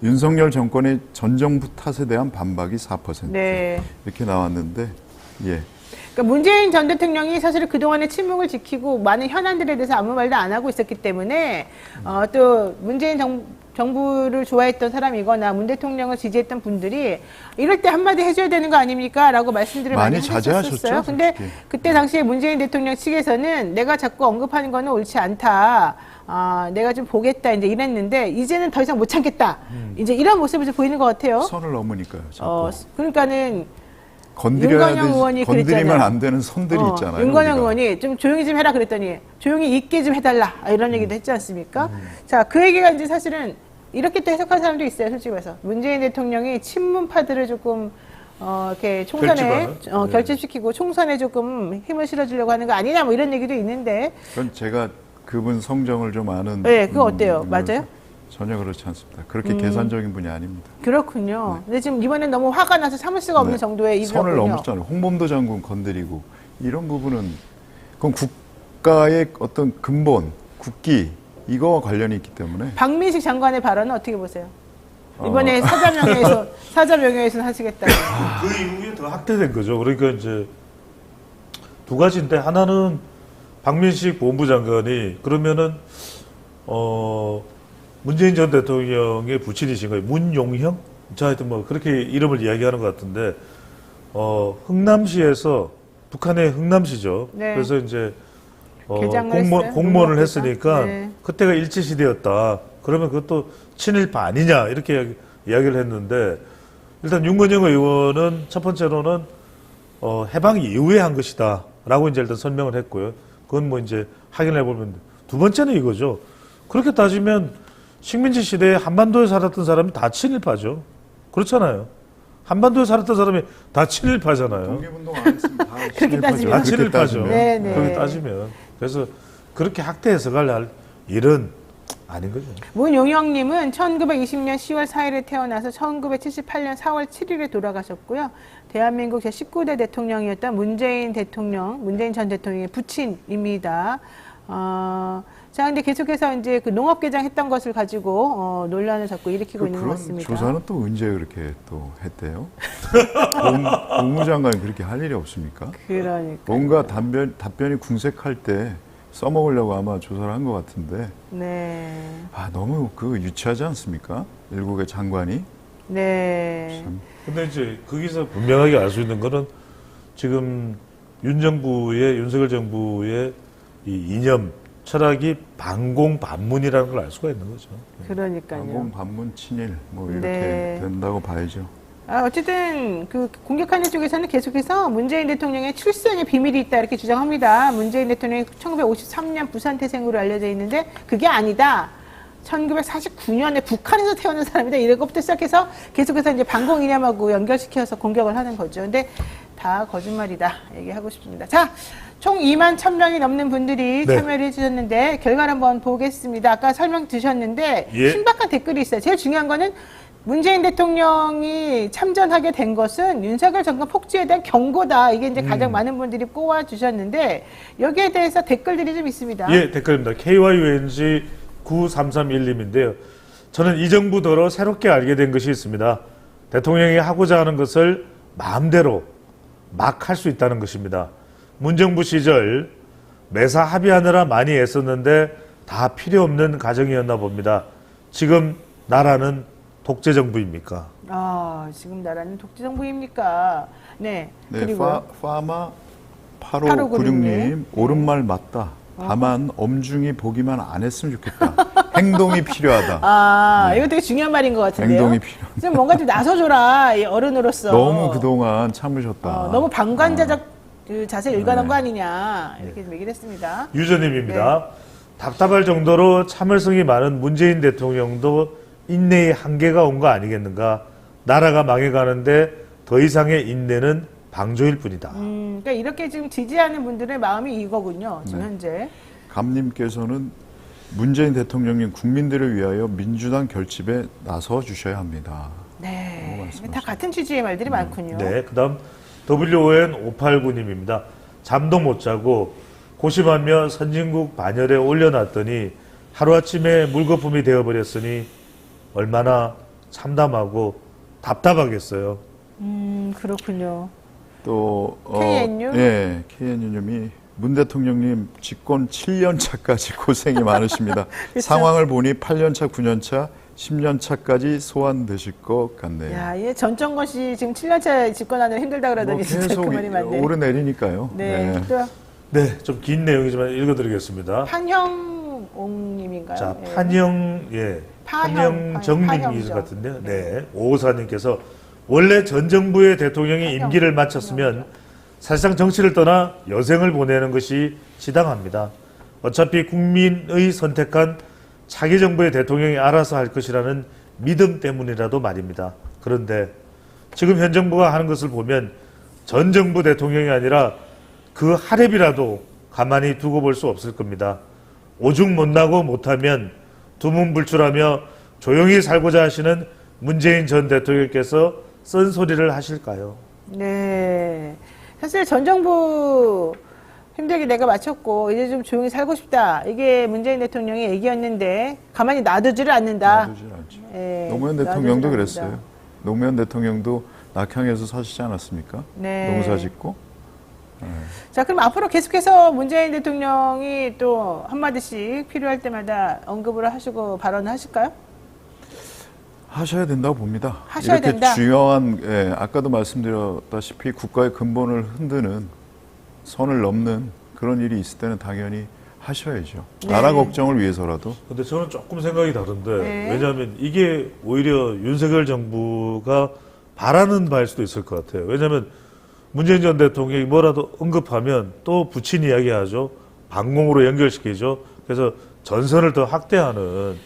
윤석열 정권의 전 정부 탓에 대한 반박이 4%. 네. 이렇게 나왔는데, 예. 그러니까 문재인 전 대통령이 사실 그동안에 침묵을 지키고 많은 현안들에 대해서 아무 말도 안 하고 있었기 때문에 또 문재인 정부를 좋아했던 사람이거나 문 대통령을 지지했던 분들이 이럴 때 한마디 해줘야 되는 거 아닙니까? 라고 말씀들을 많이 하셨었어요. 근데 그때 당시에 문재인 대통령 측에서는 내가 자꾸 언급하는 거는 옳지 않다. 내가 좀 보겠다. 이제 이랬는데 이제는 더 이상 못 참겠다. 이제 이런 모습을 좀 보이는 것 같아요. 선을 넘으니까요. 자꾸. 그러니까는 건드리면 안 되는 선들이 있잖아요. 윤건영 의원이 좀 조용히 좀 해라 그랬더니 조용히 있게 좀 해달라 이런 얘기도 했지 않습니까? 자, 그 얘기가 이제 사실은 이렇게 또 해석하는 사람도 있어요. 솔직히 말해서 문재인 대통령이 친문파들을 조금 이렇게 총선에 결집시키고 총선에 조금 힘을 실어주려고 하는 거 아니냐 뭐 이런 얘기도 있는데. 그건 제가 그분 성정을 좀 아는. 네, 그거 어때요? 맞아요? 전혀 그렇지 않습니다. 그렇게 계산적인 분이 아닙니다. 그렇군요. 네. 근데 지금 이번엔 너무 화가 나서 참을 수가 없는 정도의 일이군요. 선을 넘었잖아요. 홍범도 장군 건드리고 이런 부분은 그건 국가의 어떤 근본, 국기 이거와 관련이 있기 때문에. 박민식 장관의 발언은 어떻게 보세요? 이번에 사자명예훼손 하시겠다고. 그 이후에 더 확대된 거죠. 그러니까 이제 두 가지인데 하나는 박민식 본부 장관이 그러면은 문재인 전 대통령의 부친이신 거예요. 문용형? 자, 하여튼 뭐 그렇게 이름을 이야기하는 것 같은데 흥남시에서 북한의 흥남시죠. 네. 그래서 이제 했어요? 공무원을 했으니까 네. 그때가 일제시대였다. 그러면 그것도 친일파 아니냐 이렇게 이야기를 했는데 일단 윤건영 의원은 첫 번째로는 해방 이후에 한 것이다 라고 이제 일단 설명을 했고요. 그건 뭐 이제 확인해 보면 두 번째는 이거죠. 그렇게 따지면 식민지 시대에 한반도에 살았던 사람이 다 친일파죠. 그렇잖아요. 한반도에 살았던 사람이 다 친일파잖아요. 독립운동 안 했으면 다 그렇게 따지면. 다 친일파죠. 네네. 그렇게 따지면. 그래서 그렇게 학대 해석을 할 일은 아닌 거죠. 문용영님은 1920년 10월 4일에 태어나서 1978년 4월 7일에 돌아가셨고요. 대한민국 제19대 대통령이었던 문재인 전 대통령의 부친입니다. 자, 근데 계속해서 이제 그 농업개장 했던 것을 가지고 논란을 자꾸 일으키고 있는 것 그런 같습니다. 조사는 또 언제 그렇게 또 했대요? 법무장관이 그렇게 할 일이 없습니까? 그러니까. 뭔가 답변이 궁색할 때 써먹으려고 아마 조사를 한 것 같은데. 네. 너무 유치하지 않습니까? 일국의 장관이. 네. 참. 근데 이제 거기서 분명하게 알 수 있는 거는 지금 윤석열 정부의 이 이념, 철학이 반공반문이라는 걸 알 수가 있는 거죠. 그러니까요. 반공반문 친일 뭐 이렇게 네. 된다고 봐야죠. 어쨌든 그 공격하는 쪽에서는 계속해서 문재인 대통령의 출생의 비밀이 있다 이렇게 주장합니다. 문재인 대통령이 1953년 부산 태생으로 알려져 있는데 그게 아니다. 1949년에 북한에서 태어난 사람이다. 이런 것부터 시작해서 계속해서 이제 반공 이념하고 연결시켜서 공격을 하는 거죠. 근데 다 거짓말이다 얘기하고 싶습니다. 자, 총 2만 1,000명이 넘는 분들이 네. 참여를 해주셨는데 결과를 한번 보겠습니다. 아까 설명 드셨는데 예. 신박한 댓글이 있어요. 제일 중요한 거는 문재인 대통령이 참전하게 된 것은 윤석열 정권 폭주에 대한 경고다. 이게 이제 가장 많은 분들이 꼽아주셨는데 여기에 대해서 댓글들이 좀 있습니다. 예, 댓글입니다. KYUNG 9331님인데요. 저는 이 정부 들어 새롭게 알게 된 것이 있습니다. 대통령이 하고자 하는 것을 마음대로 막 할 수 있다는 것입니다. 문정부 시절 매사 합의하느라 많이 애썼는데 다 필요 없는 과정이었나 봅니다. 지금 나라는 독재 정부입니까? 지금 나라는 독재 정부입니까? 네. 네, 그리고 파마 8596님 옳은 말 맞다. 다만 엄중히 보기만 안 했으면 좋겠다. 행동이 필요하다. 이거 되게 중요한 말인 것 같은데요. 행동이 필요하다. 좀 뭔가 좀 나서줘라, 이 어른으로서. 너무 그동안 참으셨다. 너무 방관자적 그 자세를 일관한 거 아니냐 이렇게 좀 얘기를 했습니다. 유저님입니다. 답답할 정도로 참을성이 많은 문재인 대통령도 인내의 한계가 온 거 아니겠는가. 나라가 망해가는데 더 이상의 인내는 방조일 뿐이다. 그러니까 이렇게 지금 지지하는 분들의 마음이 이거군요. 지금 현재. 감님께서는 문재인 대통령님 국민들을 위하여 민주당 결집에 나서 주셔야 합니다. 네. 다 같은 취지의 말들이 많군요. 네, 그 다음 WON589님입니다. 잠도 못 자고 고심하며 선진국 반열에 올려놨더니 하루아침에 물거품이 되어버렸으니 얼마나 참담하고 답답하겠어요. 그렇군요. 또 KNU? 예, KNU님이 문 대통령님 집권 7년 차까지 고생이 많으십니다. 상황을 보니 8년 차, 9년 차, 10년 차까지 소환되실 것 같네요. 야, 이 전정건 씨 지금 7년차 집권하는 힘들다 그러더니 진짜 계속 그 말이 많네. 오르내리니까요. 네. 또 네, 좀 긴 내용이지만 읽어드리겠습니다. 판형옹님인가요? 자, 네. 판영정님이 같은데요. 네, 오호사님께서 원래 전 정부의 대통령이 임기를 마쳤으면 사실상 정치를 떠나 여생을 보내는 것이 지당합니다. 어차피 국민의 선택한 차기 정부의 대통령이 알아서 할 것이라는 믿음 때문이라도 말입니다. 그런데 지금 현 정부가 하는 것을 보면 전 정부 대통령이 아니라 그 하랩이라도 가만히 두고 볼 수 없을 겁니다. 오죽 못나고 못하면 두문불출하며 조용히 살고자 하시는 문재인 전 대통령께서 쓴소리를 하실까요? 네. 사실 전 정부 힘들게 내가 마쳤고 이제 좀 조용히 살고 싶다. 이게 문재인 대통령의 얘기였는데 가만히 놔두지를 않는다. 놔두질 않죠. 네, 노무현 놔두질 대통령도 않는다. 그랬어요. 노무현 대통령도 낙향에서 사시지 않았습니까? 네. 농사 짓고. 자, 그럼 앞으로 계속해서 문재인 대통령이 또 한마디씩 필요할 때마다 언급을 하시고 발언을 하실까요? 하셔야 된다고 봅니다. 하셔야 이렇게 된다? 중요한, 아까도 말씀드렸다시피 국가의 근본을 흔드는 선을 넘는 그런 일이 있을 때는 당연히 하셔야죠. 네. 나라 걱정을 위해서라도. 근데 저는 조금 생각이 다른데 네. 왜냐하면 이게 오히려 윤석열 정부가 바라는 바일 수도 있을 것 같아요. 왜냐하면 문재인 전 대통령이 뭐라도 언급하면 또 부친 이야기 하죠. 반공으로 연결시키죠. 그래서 전선을 더 확대하는.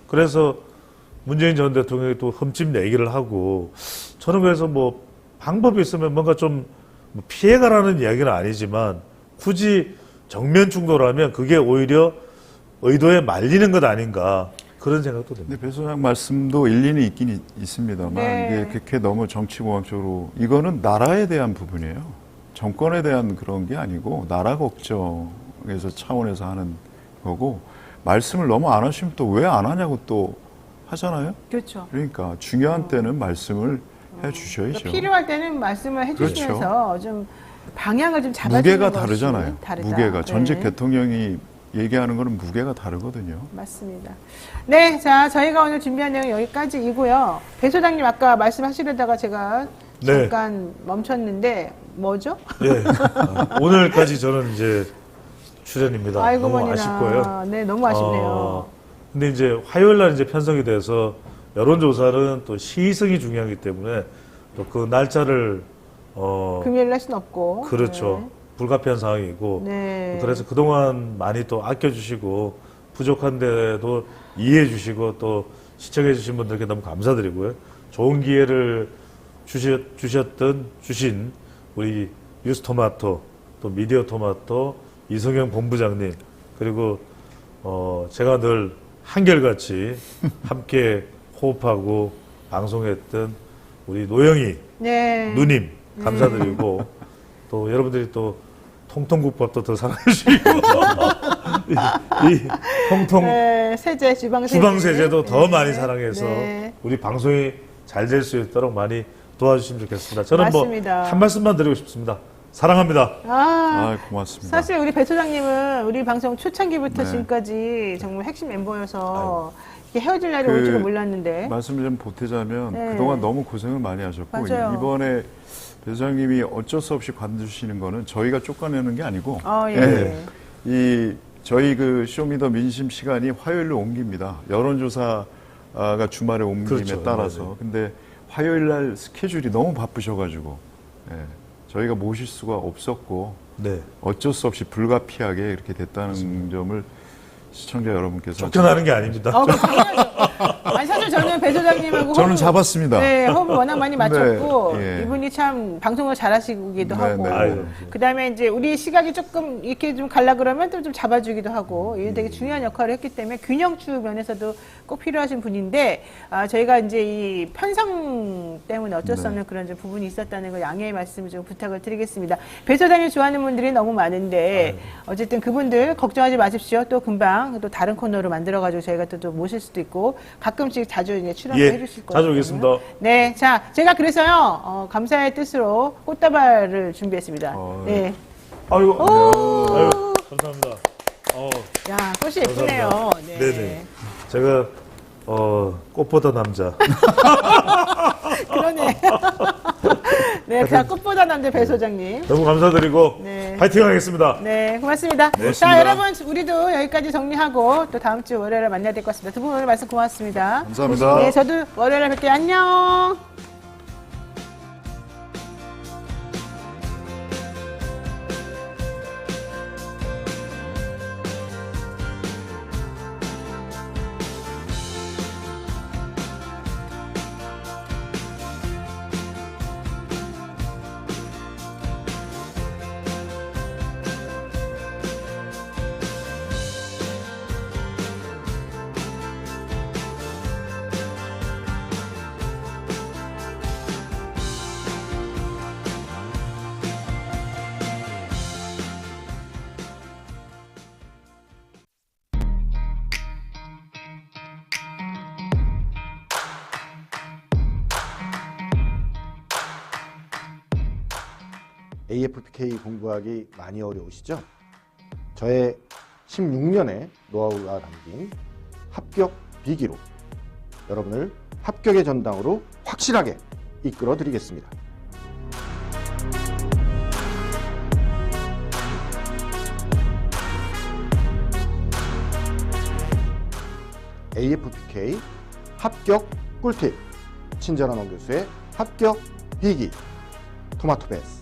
그래서 문재인 전 대통령이 또 흠집 내기를 하고 저는 그래서 뭐 방법이 있으면 뭔가 좀 피해가라는 이야기는 아니지만 굳이 정면 충돌하면 그게 오히려 의도에 말리는 것 아닌가 그런 생각도 듭니다. 근데 배 소장 말씀도 일리는 있긴 있습니다만 네. 이게 그렇게 너무 정치공학적으로 이거는 나라에 대한 부분이에요. 정권에 대한 그런 게 아니고 나라 걱정에서 차원에서 하는 거고 말씀을 너무 안 하시면 또 왜 안 하냐고 또 하잖아요. 그렇죠. 그러니까 중요한 때는 말씀을 해주셔야죠. 필요할 때는 말씀을 해주시면서 좀 방향을 좀 잡아주는 무게가 것이 다르잖아요. 다르다. 무게가 전직 네. 대통령이 얘기하는 거는 무게가 다르거든요. 맞습니다. 네, 자 저희가 오늘 준비한 내용 여기까지이고요. 배 소장님 아까 말씀하시려다가 제가 네. 잠깐 멈췄는데 뭐죠? 예. 오늘까지 저는 이제 출연입니다. 아이고 너무 머니나. 아쉽고요. 네, 너무 아쉽네요. 근데 이제 화요일 날 이제 편성이 돼서 여론조사는 또 시의성이 중요하기 때문에 또 그 날짜를 금요일 날 수는 없고. 그렇죠. 불가피한 상황이고 네. 그래서 그동안 많이 또 아껴주시고 부족한데도 이해해 주시고 또 시청해 주신 분들께 너무 감사드리고요. 좋은 기회를 주신 우리 뉴스토마토 또 미디어토마토 이성영 본부장님 그리고 제가 늘 한결같이 함께 호흡하고 방송했던 우리 노영희 네. 누님 감사드리고 또 여러분들이 또 통통국밥도 더 사랑해 주시고 이 통통 네, 세제, 주방세제. 주방세제도 더 네. 많이 사랑해서 네. 우리 방송이 잘 될 수 있도록 많이 도와주시면 좋겠습니다. 저는 맞습니다. 뭐 한 말씀만 드리고 싶습니다. 사랑합니다. 아, 고맙습니다. 사실 우리 배 소장님은 우리 방송 초창기부터 네. 지금까지 정말 핵심 멤버여서 이렇게 헤어질 날이 올 줄은 몰랐는데. 말씀을 좀 보태자면 네. 그동안 너무 고생을 많이 하셨고 맞아요. 이번에 배 소장님이 어쩔 수 없이 관두시는 거는 저희가 쫓아내는 게 아니고 예. 이 저희 그 쇼미더 민심 시간이 화요일로 옮깁니다. 여론조사가 주말에 옮김에 그렇죠. 따라서. 네네. 근데 화요일 날 스케줄이 너무 바쁘셔가지고 저희가 모실 수가 없었고 네. 어쩔 수 없이 불가피하게 이렇게 됐다는 점을 시청자 여러분께서 쫓겨나는 게 아닙니다. 당연하죠. 아니, 사실 저는 배 소장님하고 저는 호흡- 잡았습니다. 네, 호흡을 워낙 많이 맞췄고 네, 예. 이분이 참 방송을 잘하시기도 네, 하고 네. 아유, 그다음에 이제 우리 시각이 조금 이렇게 좀 갈라 그러면 또 좀 잡아주기도 하고 이게 되게 중요한 역할을 했기 때문에 균형추 면에서도 꼭 필요하신 분인데 저희가 이제 이 편성 때문에 어쩔 수 네. 없는 그런 좀 부분이 있었다는 거 양해의 말씀을 좀 부탁을 드리겠습니다. 배 소장님 좋아하는 분들이 너무 많은데 어쨌든 그분들 걱정하지 마십시오. 또 금방 또 다른 코너로 만들어가지고 저희가 또 모실 수도 있고 가끔씩 자주 이제 출연을 예, 해주실 거예요. 자주 오겠습니다. 네, 자 제가 그래서요 감사의 뜻으로 꽃다발을 준비했습니다. 네, 아이고, 오! 아유, 감사합니다. 야 꽃이 예쁘네요. 감사합니다. 네. 네네. 제가 꽃보다 남자. 그러네. 네, 자 꽃보다 남자 배 소장님. 너무 감사드리고 네. 파이팅 하겠습니다. 네, 고맙습니다. 고맙습니다. 자, 여러분, 우리도 여기까지 정리하고 또 다음 주 월요일에 만나야 될 것 같습니다. 두 분 오늘 말씀 고맙습니다. 감사합니다. 네, 저도 월요일에 뵐게요. 안녕. AFPK 공부하기 많이 어려우시죠? 저의 16년의 노하우가 담긴 합격 비기로 여러분을 합격의 전당으로 확실하게 이끌어 드리겠습니다. AFPK 합격 꿀팁, 친절한 원교수의 합격 비기, 토마토 베스.